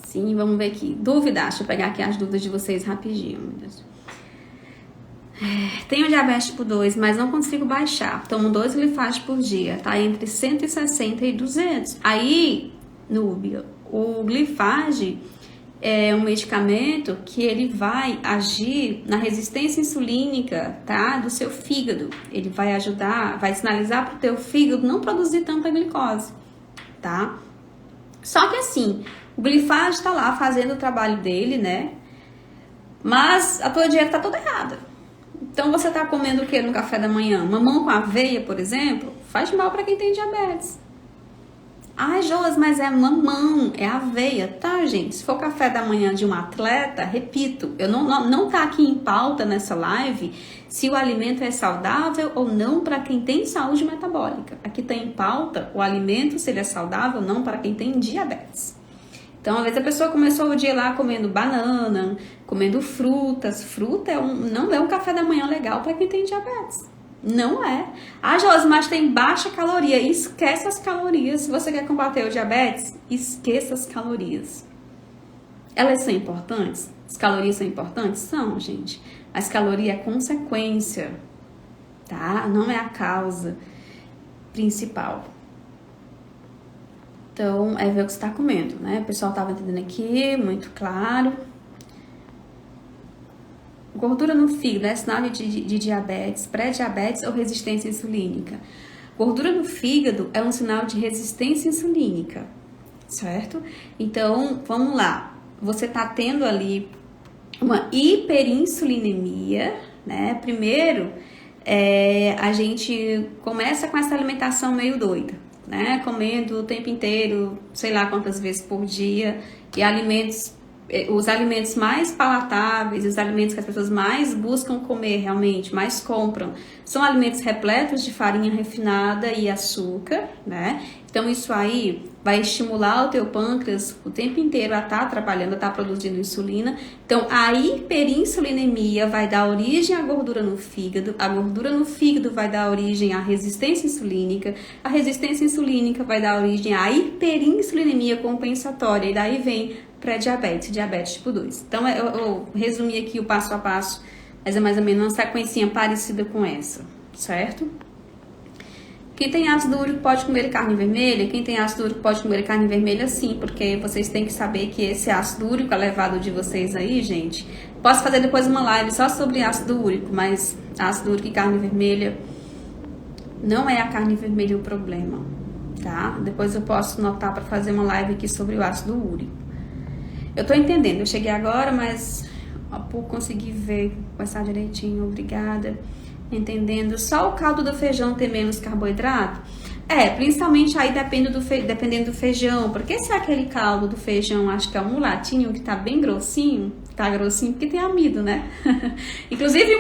Sim, vamos ver aqui. Dúvida, deixa eu pegar aqui as dúvidas de vocês rapidinho, meu Deus. Tenho diabetes tipo 2, mas não consigo baixar. Tomo 2 glifages por dia, tá entre 160 e 200. Aí, Núbia, o glifage é um medicamento que ele vai agir na resistência insulínica, tá? Do seu fígado. Ele vai ajudar, vai sinalizar pro teu fígado não produzir tanta glicose, tá? Só que assim, o glifage tá lá fazendo o trabalho dele, né? Mas a tua dieta tá toda errada. Então você tá comendo o que no café da manhã? Mamão com aveia, por exemplo, faz mal para quem tem diabetes. Ai, Josi, mas é mamão, é aveia. Tá, gente, se for café da manhã de um atleta, repito, eu não tá aqui em pauta nessa live se o alimento é saudável ou não para quem tem saúde metabólica. Aqui tá em pauta o alimento, se ele é saudável ou não para quem tem diabetes. Então, às vezes a pessoa começou o dia lá comendo banana, comendo frutas. Fruta não é um café da manhã legal para quem tem diabetes. Não é. Ah, Josi, mas tem baixa caloria. Esquece as calorias. Se você quer combater o diabetes, esqueça as calorias. Elas são importantes? As calorias são importantes? São, gente. Mas caloria é consequência, tá? Não é a causa principal. Então, é ver o que você está comendo, né? O pessoal estava entendendo aqui, muito claro. Gordura no fígado é sinal de diabetes, pré-diabetes ou resistência insulínica? Gordura no fígado é um sinal de resistência insulínica, certo? Então, vamos lá. Você está tendo ali uma hiperinsulinemia, né? Primeiro, a gente começa com essa alimentação meio doida, né? Comendo o tempo inteiro, sei lá quantas vezes por dia, e os alimentos mais palatáveis, os alimentos que as pessoas mais buscam comer realmente, mais compram, são alimentos repletos de farinha refinada e açúcar, né? Então isso aí vai estimular o teu pâncreas o tempo inteiro a estar trabalhando, a estar produzindo insulina. Então a hiperinsulinemia vai dar origem à gordura no fígado, a gordura no fígado vai dar origem à resistência insulínica, a resistência insulínica vai dar origem à hiperinsulinemia compensatória, e daí vem pré-diabetes, diabetes tipo 2. Então eu resumi aqui o passo a passo, mas é mais ou menos uma sequencinha parecida com essa, certo? Quem tem ácido úrico pode comer carne vermelha? Quem tem ácido úrico pode comer carne vermelha sim, porque vocês têm que saber que esse ácido úrico elevado de vocês aí, gente, posso fazer depois uma live só sobre ácido úrico, mas ácido úrico e carne vermelha, não é a carne vermelha o problema, tá? Depois eu posso notar para fazer uma live aqui sobre o ácido úrico. Eu tô entendendo, eu cheguei agora, mas por conseguir ver, conversar direitinho, obrigada. Entendendo, só o caldo do feijão tem menos carboidrato? Principalmente aí dependendo do feijão, porque se é aquele caldo do feijão, acho que é um mulatinho que tá bem grossinho, tá grossinho porque tem amido, né? Inclusive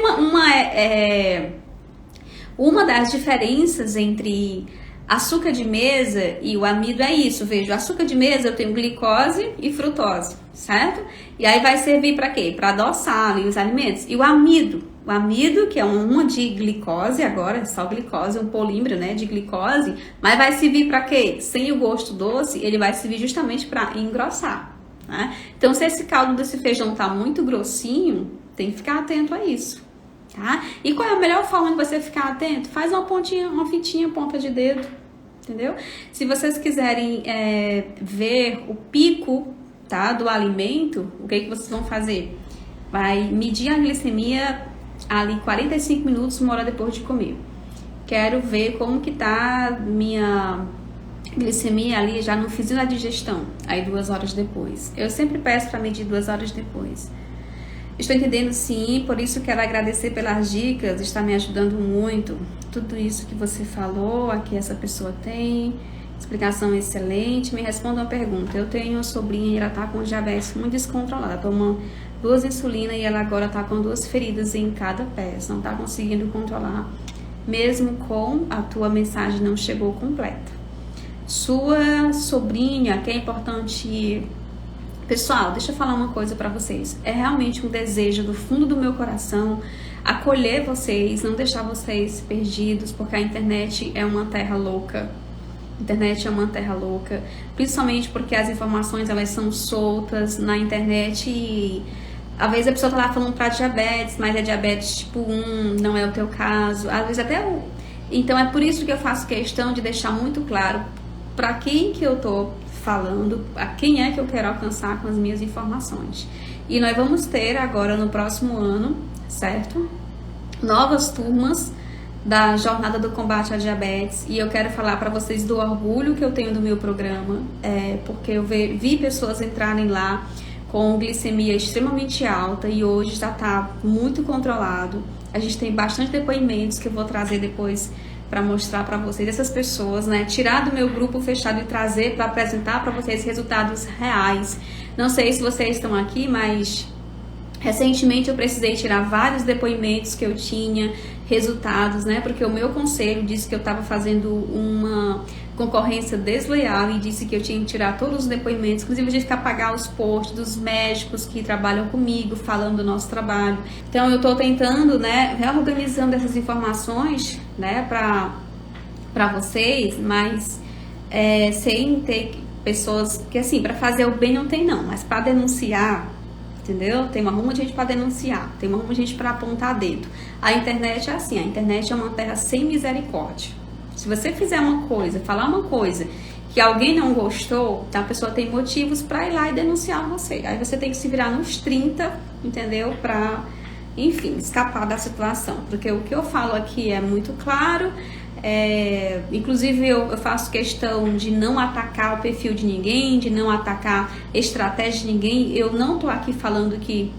uma das diferenças entre açúcar de mesa e o amido é isso, veja, o açúcar de mesa eu tenho glicose e frutose, certo? E aí vai servir para quê? Para adoçar ali os alimentos. E o amido, que é uma de glicose, agora é só glicose, um polímero, né, de glicose, mas vai servir para quê? Sem o gosto doce, ele vai servir justamente para engrossar, né? Então, se esse caldo desse feijão tá muito grossinho, tem que ficar atento a isso, tá? E qual é a melhor forma de você ficar atento? Faz uma fitinha, ponta de dedo, entendeu? Se vocês quiserem ver o pico, tá, do alimento, o que vocês vão fazer? Vai medir a glicemia ali 45 minutos, 1 hora depois de comer. quero ver como que tá minha glicemia ali, já não fiz a digestão, aí 2 horas depois. Eu sempre peço para medir 2 horas depois. Estou entendendo, sim, por isso quero agradecer pelas dicas, está me ajudando muito. Tudo isso que você falou, aqui essa pessoa tem, explicação excelente. Me responda uma pergunta. Eu tenho uma sobrinha e ela está com diabetes muito descontrolada, toma 2 insulinas e ela agora está com 2 feridas em cada pé, não está conseguindo controlar, mesmo com a tua mensagem não chegou completa. Sua sobrinha, que é importante... Pessoal, deixa eu falar uma coisa pra vocês. É realmente um desejo do fundo do meu coração acolher vocês, não deixar vocês perdidos, porque a internet é uma terra louca. A internet é uma terra louca, principalmente porque as informações elas são soltas na internet e às vezes a pessoa tá lá falando pra diabetes, mas é diabetes tipo 1, não é o teu caso. Às vezes até o... Então é por isso que eu faço questão de deixar muito claro pra quem que eu tô falando, a quem é que eu quero alcançar com as minhas informações. E nós vamos ter agora no próximo ano, certo? Novas turmas da Jornada do Combate à Diabetes, e eu quero falar para vocês do orgulho que eu tenho do meu programa, porque eu vi pessoas entrarem lá com glicemia extremamente alta e hoje já está muito controlado. A gente tem bastante depoimentos que eu vou trazer depois para mostrar para vocês essas pessoas, né? Tirar do meu grupo fechado e trazer para apresentar para vocês resultados reais. Não sei se vocês estão aqui, mas recentemente eu precisei tirar vários depoimentos que eu tinha, resultados, né? Porque o meu conselho disse que eu estava fazendo uma concorrência desleal e disse que eu tinha que tirar todos os depoimentos, inclusive eu tive que apagar os posts dos médicos que trabalham comigo, falando do nosso trabalho. Então eu estou tentando, né, reorganizando essas informações, né, para vocês, mas sem ter pessoas que, assim, para fazer o bem não tem não, mas para denunciar, entendeu? Tem uma ruma de gente para denunciar, tem uma ruma de gente para apontar dedo. A internet é assim, a internet é uma terra sem misericórdia. Se você fizer uma coisa, falar uma coisa que alguém não gostou, então a pessoa tem motivos para ir lá e denunciar você. Aí você tem que se virar nos 30, entendeu? Para, enfim, escapar da situação. Porque o que eu falo aqui é muito claro. Inclusive eu faço questão de não atacar o perfil de ninguém, de não atacar estratégia de ninguém. Eu não tô aqui falando que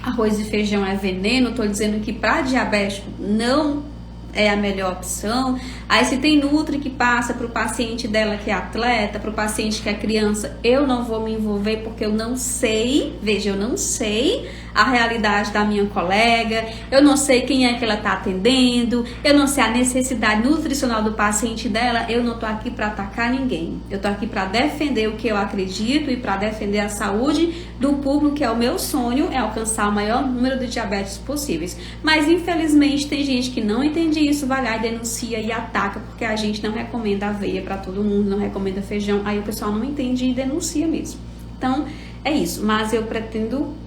arroz e feijão é veneno, tô dizendo que para diabético não é a melhor opção. Aí se tem nutri que passa para o paciente dela que é atleta, para o paciente que é criança, eu não vou me envolver porque eu não sei, veja, eu não sei a realidade da minha colega, eu não sei quem é que ela está atendendo, eu não sei a necessidade nutricional do paciente dela, eu não tô aqui para atacar ninguém, eu tô aqui para defender o que eu acredito e para defender a saúde do público, que é o meu sonho, é alcançar o maior número de diabetes possíveis. Mas infelizmente tem gente que não entende isso, vai lá e denuncia e ataca, porque a gente não recomenda aveia para todo mundo, não recomenda feijão, aí o pessoal não entende e denuncia mesmo. Então é isso, mas eu pretendo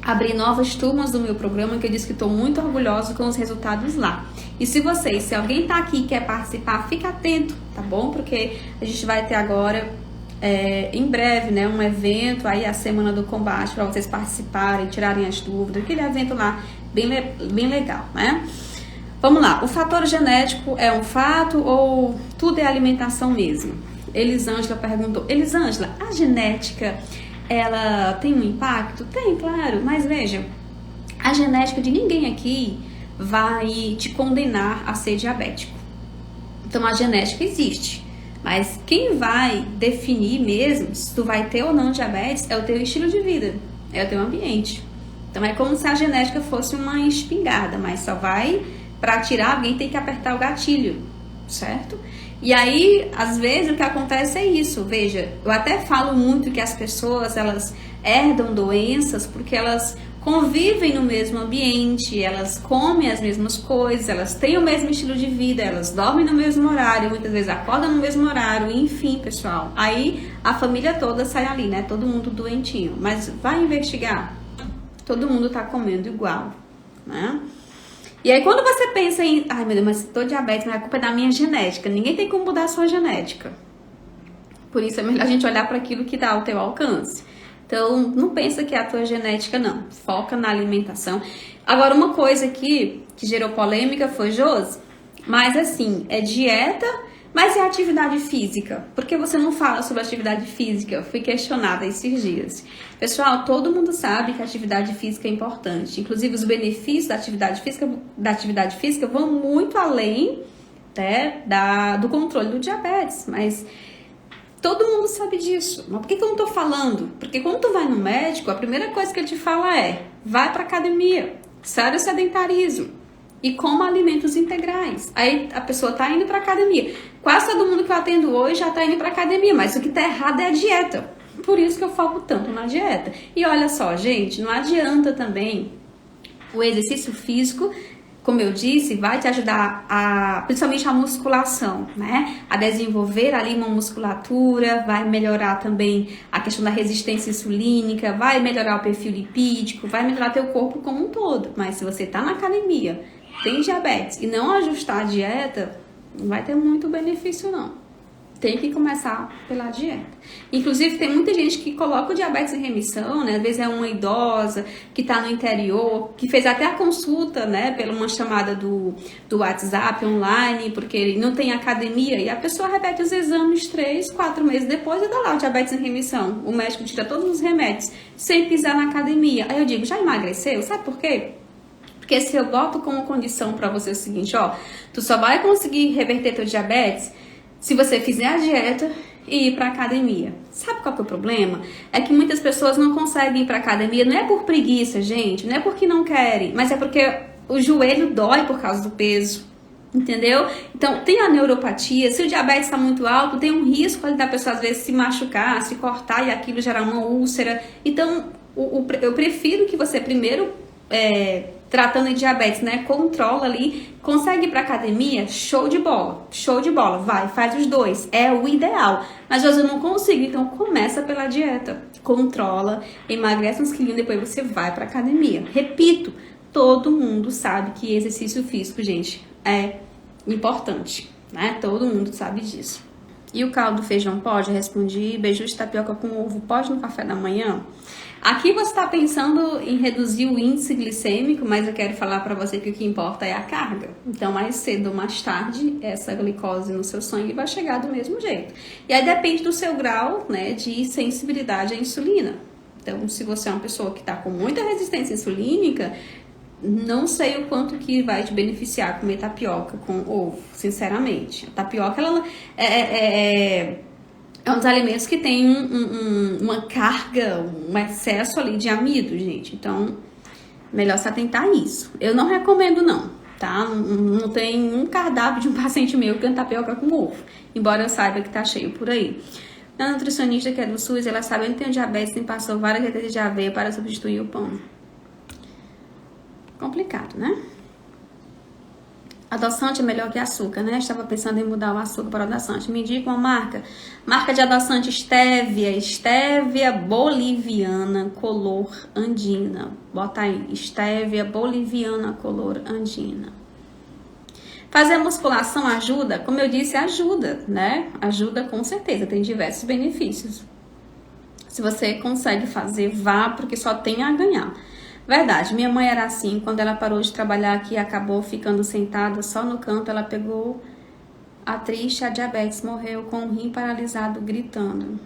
abrir novas turmas do meu programa, que eu disse que estou muito orgulhosa com os resultados lá. E se alguém tá aqui e quer participar, fica atento, tá bom? Porque a gente vai ter agora, em breve, né, um evento, aí a Semana do Combate, para vocês participarem, tirarem as dúvidas, aquele evento lá, bem legal, né? Vamos lá, o fator genético é um fato ou tudo é alimentação mesmo? Elisângela perguntou, Elisângela, a genética, ela tem um impacto? Tem, claro, mas veja, a genética de ninguém aqui vai te condenar a ser diabético. Então a genética existe, mas quem vai definir mesmo se tu vai ter ou não diabetes é o teu estilo de vida, é o teu ambiente. Então é como se a genética fosse uma espingarda, mas só vai, para tirar, alguém tem que apertar o gatilho, certo? E aí, às vezes, o que acontece é isso. Veja, eu até falo muito que as pessoas, elas herdam doenças porque elas convivem no mesmo ambiente, elas comem as mesmas coisas, elas têm o mesmo estilo de vida, elas dormem no mesmo horário, muitas vezes acordam no mesmo horário, enfim, pessoal. Aí, a família toda sai ali, né? Todo mundo doentinho. Mas vai investigar. Todo mundo tá comendo igual, né? E aí quando você pensa em, ai meu Deus, mas tô diabético, mas a culpa é da minha genética. Ninguém tem como mudar a sua genética. Por isso é melhor a gente olhar para aquilo que dá ao teu alcance. Então, não pensa que é a tua genética, não. Foca na alimentação. Agora, uma coisa aqui que gerou polêmica foi, Josi, Mas assim, é dieta, mas é atividade física. Por que você não fala sobre atividade física? Eu fui questionada esses dias. Pessoal, todo mundo sabe que a atividade física é importante. Inclusive, os benefícios da atividade física vão muito além, né, do controle do diabetes. Mas todo mundo sabe disso. Mas por que eu não tô falando? Porque quando tu vai no médico, a primeira coisa que ele te fala é: vai pra academia, sai do sedentarismo e coma alimentos integrais. Aí a pessoa tá indo pra academia. Quase todo mundo que eu atendo hoje já tá indo pra academia, mas o que tá errado é a dieta. Por isso que eu foco tanto na dieta. E olha só, gente, não adianta também o exercício físico, como eu disse, vai te ajudar principalmente a musculação, né? A desenvolver ali uma musculatura, vai melhorar também a questão da resistência insulínica, vai melhorar o perfil lipídico, vai melhorar teu corpo como um todo. Mas se você tá na academia, tem diabetes e não ajustar a dieta, não vai ter muito benefício não. Tem que começar pela dieta. Inclusive, tem muita gente que coloca o diabetes em remissão, né? Às vezes é uma idosa que tá no interior, que fez até a consulta, né? Pela uma chamada do WhatsApp online, porque ele não tem academia. E a pessoa repete os exames 3, 4 meses depois e dá lá o diabetes em remissão. O médico tira todos os remédios sem pisar na academia. Aí eu digo, já emagreceu? Sabe por quê? Porque se eu boto como condição pra você o seguinte, ó, tu só vai conseguir reverter teu diabetes se você fizer a dieta e ir pra academia. Sabe qual que é o problema? É que muitas pessoas não conseguem ir pra academia, não é por preguiça, gente, não é porque não querem, mas é porque o joelho dói por causa do peso, entendeu? Então, tem a neuropatia, se o diabetes está muito alto, tem um risco ali da pessoa às vezes se machucar, se cortar e aquilo gerar uma úlcera. Então, eu prefiro que você primeiro tratando de diabetes, né, controla ali, consegue ir pra academia, show de bola, vai, faz os dois, é o ideal, mas às vezes eu não consigo, então começa pela dieta, controla, emagrece uns quilinhos, depois você vai pra academia. Repito, todo mundo sabe que exercício físico, gente, é importante, né, todo mundo sabe disso. E o caldo feijão pode? Eu respondi, beiju de tapioca com ovo pode no café da manhã? Aqui você está pensando em reduzir o índice glicêmico, mas eu quero falar para você que o que importa é a carga. Então, mais cedo ou mais tarde, essa glicose no seu sangue vai chegar do mesmo jeito. E aí depende do seu grau, né, de sensibilidade à insulina. Então, se você é uma pessoa que está com muita resistência insulínica, não sei o quanto que vai te beneficiar comer tapioca com ovo, sinceramente. A tapioca, ela é um dos alimentos que tem uma carga, um excesso ali de amido, gente. Então, melhor se atentar a isso. Eu não recomendo não, tá? Não tem um cardápio de um paciente meu que tapioca com ovo. Embora eu saiba que tá cheio por aí. A nutricionista que é do SUS, ela sabe que tem diabetes e passou várias receitas de aveia para substituir o pão. Complicado, né? Adoçante é melhor que açúcar, né? Estava pensando em mudar o açúcar para adoçante. Me indica uma marca. Marca de adoçante Stevia boliviana color andina. Bota aí, Stevia boliviana color andina. Fazer musculação ajuda? Como eu disse, ajuda, né? Ajuda com certeza, tem diversos benefícios. Se você consegue fazer, vá, porque só tem a ganhar. Verdade, minha mãe era assim, quando ela parou de trabalhar aqui e acabou ficando sentada só no canto, ela pegou a triste, a diabetes, morreu com o rim paralisado, gritando.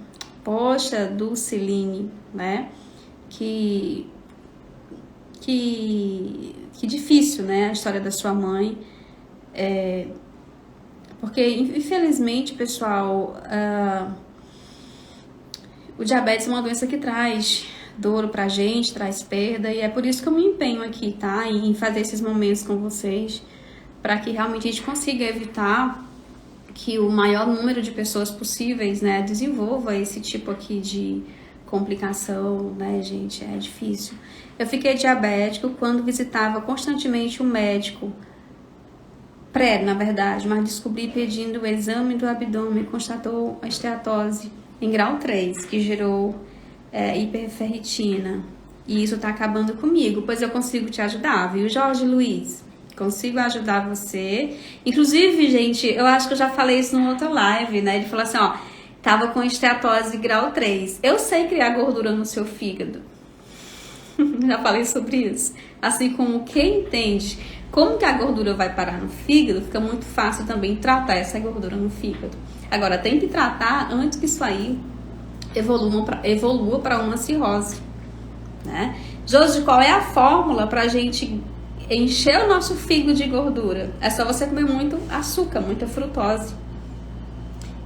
Poxa, Dulciline, né? Que difícil, né, a história da sua mãe. Porque, infelizmente, pessoal, o diabetes é uma doença que traz dor pra gente, traz perda, e é por isso que eu me empenho aqui, tá? Em fazer esses momentos com vocês, para que realmente a gente consiga evitar que o maior número de pessoas possíveis, né, desenvolva esse tipo aqui de complicação, né, gente? É difícil. Eu fiquei diabético quando visitava constantemente o médico, na verdade, mas descobri pedindo o exame do abdômen, constatou a esteatose em grau 3, que gerou hiperferritina, e isso tá acabando comigo, pois eu consigo te ajudar, viu, Jorge Luiz? Consigo ajudar você. Inclusive, gente, eu acho que eu já falei isso numa outra live, né? Ele falou assim, ó, tava com esteatose grau 3. Eu sei criar gordura no seu fígado. Já falei sobre isso. Assim como quem entende como que a gordura vai parar no fígado, fica muito fácil também tratar essa gordura no fígado. Agora, tem que tratar antes que isso aí evolua para uma cirrose, né? Josi, qual é a fórmula para a gente encher o nosso fígado de gordura? É só você comer muito açúcar, muita frutose.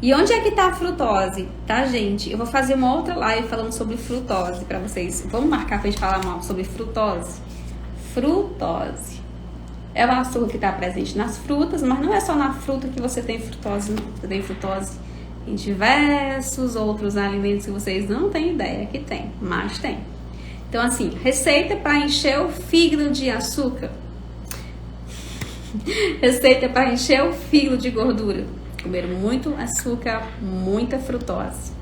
E onde é que tá a frutose, tá, gente? Eu vou fazer uma outra live falando sobre frutose para vocês. Vamos marcar pra gente falar mal sobre frutose? Frutose é o açúcar que está presente nas frutas, mas não é só na fruta que você tem frutose, não. Você tem frutose em diversos outros alimentos que vocês não têm ideia que tem, mas tem. Então, assim, receita para encher o fígado de açúcar. Receita para encher o fígado de gordura. Comer muito açúcar, muita frutose,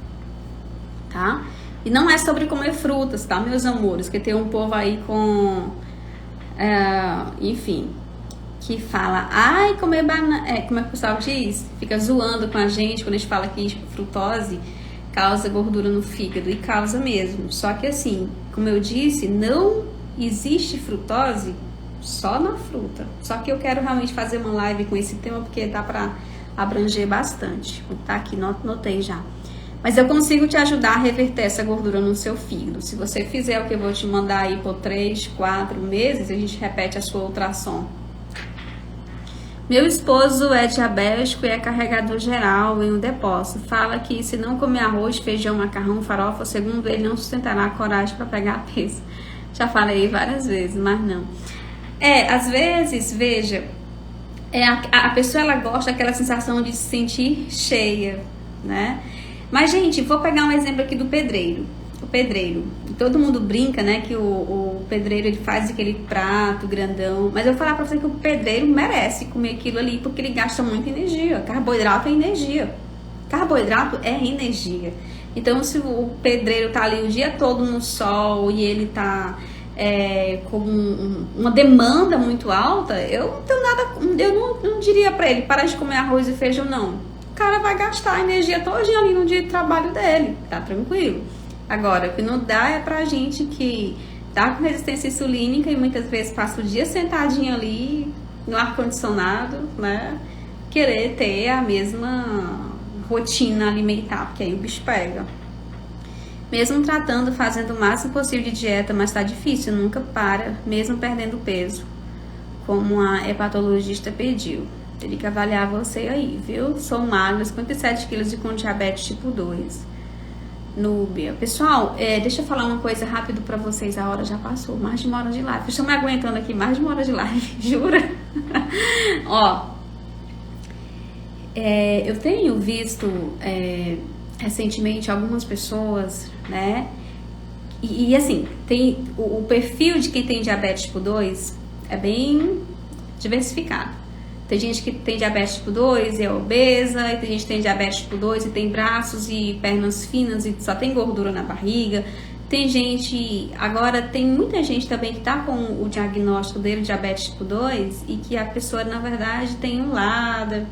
tá? E não é sobre comer frutas, tá, meus amores? Porque tem um povo aí com, enfim, que fala, ai, comer banana, como é que o pessoal diz? Fica zoando com a gente quando a gente fala que frutose causa gordura no fígado, e causa mesmo. Só que assim, como eu disse, não existe frutose só na fruta. Só que eu quero realmente fazer uma live com esse tema, porque dá pra abranger bastante. Tá aqui, notei já. Mas eu consigo te ajudar a reverter essa gordura no seu fígado. Se você fizer o que eu vou te mandar aí por 3, 4 meses, a gente repete a sua ultrassom. Meu esposo é diabético e é carregador geral em um depósito. Fala que se não comer arroz, feijão, macarrão, farofa, segundo ele, não sustentará a coragem para pegar peso. Já falei várias vezes, mas não. Às vezes, veja, a pessoa ela gosta daquela sensação de se sentir cheia, né? Mas, gente, vou pegar um exemplo aqui do pedreiro. O pedreiro, todo mundo brinca, né, que o pedreiro ele faz aquele prato grandão, mas eu vou falar pra você que o pedreiro merece comer aquilo ali, porque ele gasta muita energia. Carboidrato é energia. Carboidrato é energia. Então, se o pedreiro tá ali o dia todo no sol e ele tá com uma demanda muito alta, eu não tenho nada, eu não diria pra ele parar de comer arroz e feijão, não. O cara vai gastar a energia todinha ali no dia de trabalho dele, tá tranquilo. Agora, o que não dá é pra gente que tá com resistência insulínica e muitas vezes passa o dia sentadinho ali no ar-condicionado, né? Querer ter a mesma rotina alimentar, porque aí o bicho pega. Mesmo tratando, fazendo o máximo possível de dieta, mas tá difícil, nunca para, mesmo perdendo peso, como a hepatologista pediu. Teria que avaliar você aí, viu? Sou magra, 57 quilos e com diabetes tipo 2. Núbia. Pessoal, deixa eu falar uma coisa rápido pra vocês. A hora já passou, mais de uma hora de live. Eu estou me aguentando aqui, mais de uma hora de live, jura? Ó, eu tenho visto recentemente algumas pessoas, né? E assim, tem o perfil de quem tem diabetes tipo 2 é bem diversificado. Tem gente que tem diabetes tipo 2 e é obesa, e tem gente que tem diabetes tipo 2 e tem braços e pernas finas e só tem gordura na barriga. Tem gente, agora tem muita gente também que tá com o diagnóstico dele, diabetes tipo 2, e que a pessoa na verdade tem um LADA,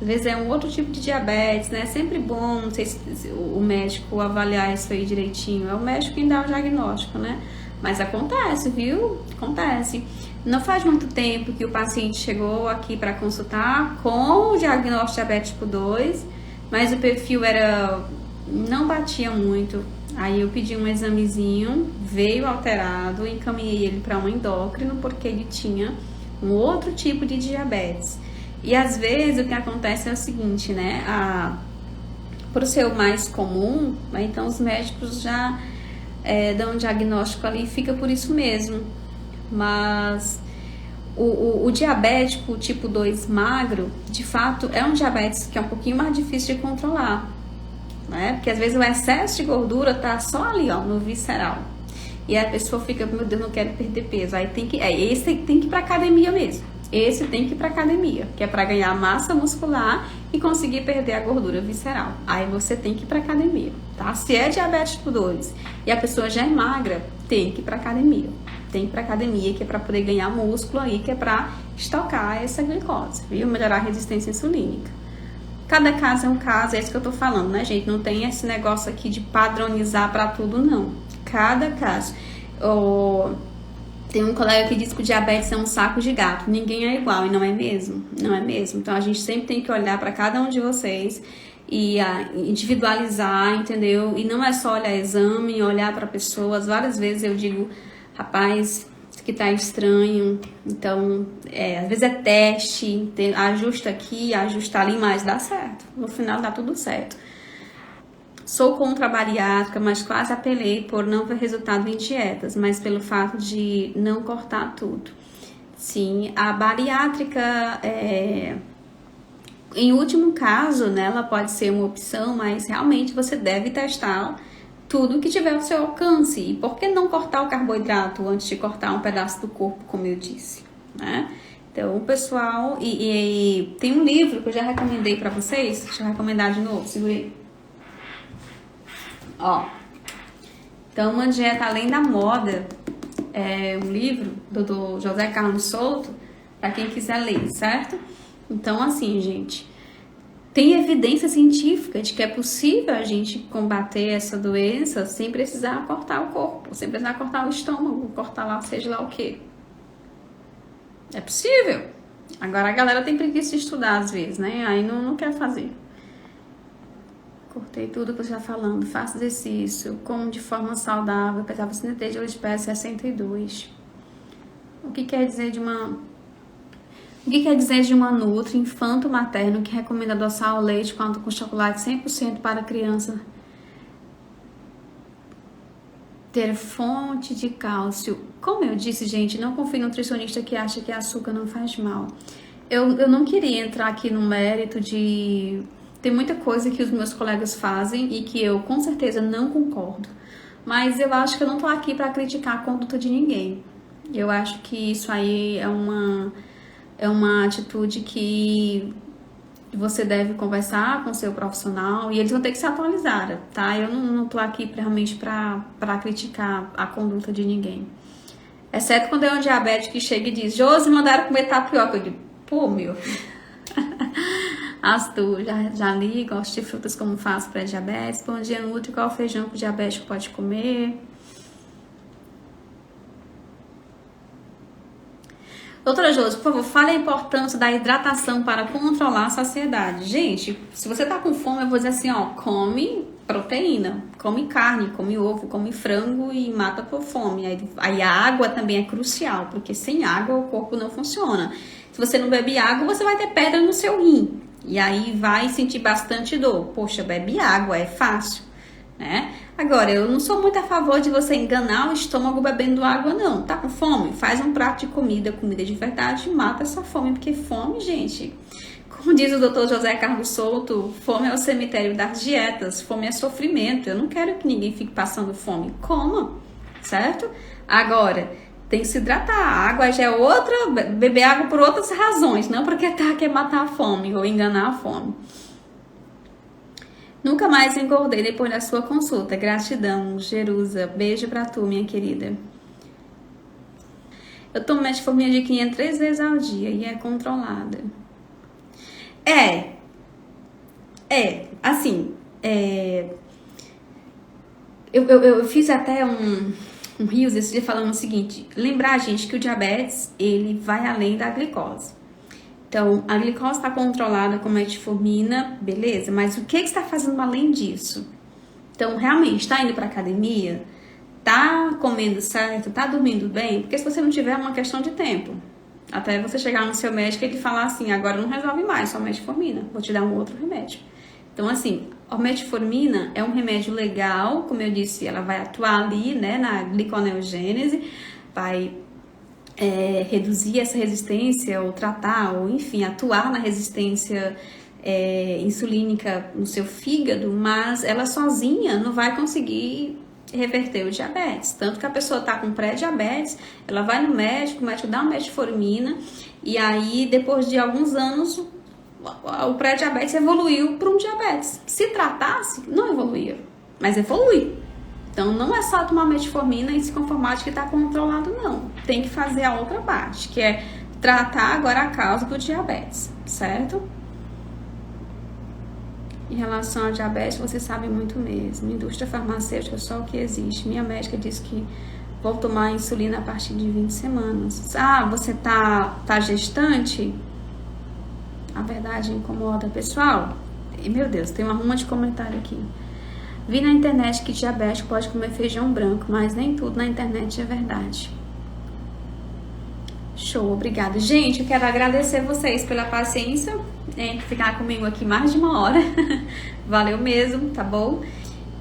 às vezes é um outro tipo de diabetes, né? É sempre bom, não sei se o médico avaliar isso aí direitinho, é o médico quem dá o diagnóstico, né? Mas acontece, viu? Acontece. Não faz muito tempo que o paciente chegou aqui para consultar com o diagnóstico de diabetes tipo 2, mas o perfil não batia muito. Aí eu pedi um examezinho, veio alterado, encaminhei ele para um endócrino porque ele tinha um outro tipo de diabetes. E às vezes o que acontece é o seguinte, né? Por ser o mais comum, né? Então os médicos já dão um diagnóstico ali e fica por isso mesmo. Mas o diabético tipo 2 magro, de fato, é um diabetes que é um pouquinho mais difícil de controlar, né? Porque às vezes o excesso de gordura tá só ali, ó, no visceral. E a pessoa fica, meu Deus, não quero perder peso. Aí esse tem que ir pra academia mesmo. Esse tem que ir pra academia, que é pra ganhar massa muscular e conseguir perder a gordura visceral. Aí você tem que ir pra academia, tá? Se é diabetes tipo 2 e a pessoa já é magra, tem que ir pra academia. Tem que ir pra academia, que é pra poder ganhar músculo aí, que é pra estocar essa glicose, viu? Melhorar a resistência insulínica. Cada caso é um caso, é isso que eu tô falando, né, gente? Não tem esse negócio aqui de padronizar pra tudo, não. Cada caso. Tem um colega que diz que o diabetes é um saco de gato. Ninguém é igual, e não é mesmo? Não é mesmo? Então a gente sempre tem que olhar para cada um de vocês e individualizar, entendeu? E não é só olhar exame, olhar para pessoas. Várias vezes eu digo, rapaz, isso aqui tá estranho. Então, às vezes é teste, ajusta aqui, ajusta ali, mas dá certo. No final dá tudo certo. Sou contra a bariátrica, mas quase apelei por não ver resultado em dietas, mas pelo fato de não cortar tudo. Sim, a bariátrica, em último caso, né, ela pode ser uma opção, mas realmente você deve testar tudo que tiver ao seu alcance. E por que não cortar o carboidrato antes de cortar um pedaço do corpo, como eu disse, né? Então, o pessoal... E tem um livro que eu já recomendei pra vocês, deixa eu recomendar de novo, segurei. Ó, então Uma Dieta Além da Moda é um livro do José Carlos Souto, para quem quiser ler, certo? Então, assim, gente, tem evidência científica de que é possível a gente combater essa doença sem precisar cortar o corpo, sem precisar cortar o estômago, cortar lá, seja lá o quê. É possível. Agora a galera tem preguiça de estudar às vezes, né? Aí não quer fazer. Cortei tudo que você está falando, faço exercício, como de forma saudável, pesava 63 de hoje peso 62. O que quer dizer de uma nutri infanto materno que recomenda adoçar o leite com chocolate 100% para a criança ter fonte de cálcio? Como eu disse, gente, não confie em nutricionista que acha que açúcar não faz mal. Eu não queria entrar aqui no mérito de... Tem muita coisa que os meus colegas fazem e que eu com certeza não concordo. Mas eu acho que eu não tô aqui para criticar a conduta de ninguém. Eu acho que isso aí é uma atitude que você deve conversar com o seu profissional e eles vão ter que se atualizar, tá? Eu não tô aqui realmente para criticar a conduta de ninguém. Exceto quando é um diabético que chega e diz, Josi, mandaram comer tapioca. Eu digo, pô, meu... Astu, já li, gosto de frutas como faço para diabetes. Bom dia, Nutri, qual feijão que o diabético pode comer? Doutora Josi, por favor, fale a importância da hidratação para controlar a saciedade. Gente, se você tá com fome, eu vou dizer assim, ó, come proteína, come carne, come ovo, come frango e mata por fome. Aí a água também é crucial, porque sem água o corpo não funciona. Se você não bebe água, você vai ter pedra no seu rim. E aí vai sentir bastante dor. Poxa, bebe água, é fácil, né? Agora, eu não sou muito a favor de você enganar o estômago bebendo água, não. Tá com fome? Faz um prato de comida de verdade e mata essa fome. Porque fome, gente, como diz o Dr. José Carlos Souto, fome é o cemitério das dietas, fome é sofrimento. Eu não quero que ninguém fique passando fome. Coma, certo? Agora... tem que se hidratar. A água já é outra, beber água por outras razões, não porque quer matar a fome ou enganar a fome. Nunca mais engordei depois da sua consulta. Gratidão, Jerusa. Beijo pra tu, minha querida. Eu tomo metformina de 500 3 vezes ao dia e é controlada. Eu fiz até um rios esse dia falando o seguinte, lembrar, gente, que o diabetes, ele vai além da glicose. Então, a glicose está controlada com metformina, beleza, mas o que você está fazendo além disso? Então, realmente, está indo para academia? Tá comendo certo? Tá dormindo bem? Porque se você não tiver, é uma questão de tempo. Até você chegar no seu médico e ele falar assim, agora não resolve mais, só metformina, vou te dar um outro remédio. Então, assim, a metformina é um remédio legal, como eu disse, ela vai atuar ali, né, na gliconeogênese, vai reduzir essa resistência, ou tratar, ou enfim, atuar na resistência insulínica no seu fígado, mas ela sozinha não vai conseguir reverter o diabetes. Tanto que a pessoa está com pré-diabetes, ela vai no médico, o médico dá uma metformina, e aí, depois de alguns anos, o pré-diabetes evoluiu para um diabetes. Se tratasse, não evoluía, mas evolui. Então, não é só tomar metformina e se conformar de que está controlado, não. Tem que fazer a outra parte, que é tratar agora a causa do diabetes, certo? Em relação ao diabetes, você sabe muito mesmo. Indústria farmacêutica, só o que existe. Minha médica disse que vou tomar insulina a partir de 20 semanas. Ah, você tá gestante? A verdade incomoda, pessoal. E, meu Deus, tem uma ruma de comentário aqui. Vi na internet que diabético pode comer feijão branco, mas nem tudo na internet é verdade. Show, obrigada. Gente, eu quero agradecer vocês pela paciência, ficar comigo aqui mais de uma hora. Valeu mesmo, tá bom?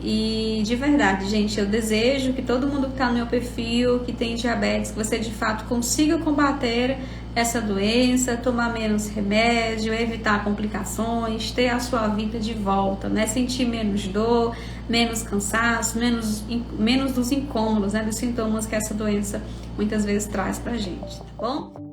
E de verdade, gente, eu desejo que todo mundo que tá no meu perfil, que tem diabetes, que você de fato consiga combater essa doença, tomar menos remédio, evitar complicações, ter a sua vida de volta, né? Sentir menos dor, menos cansaço, menos dos incômodos, né? Dos sintomas que essa doença muitas vezes traz pra gente, tá bom?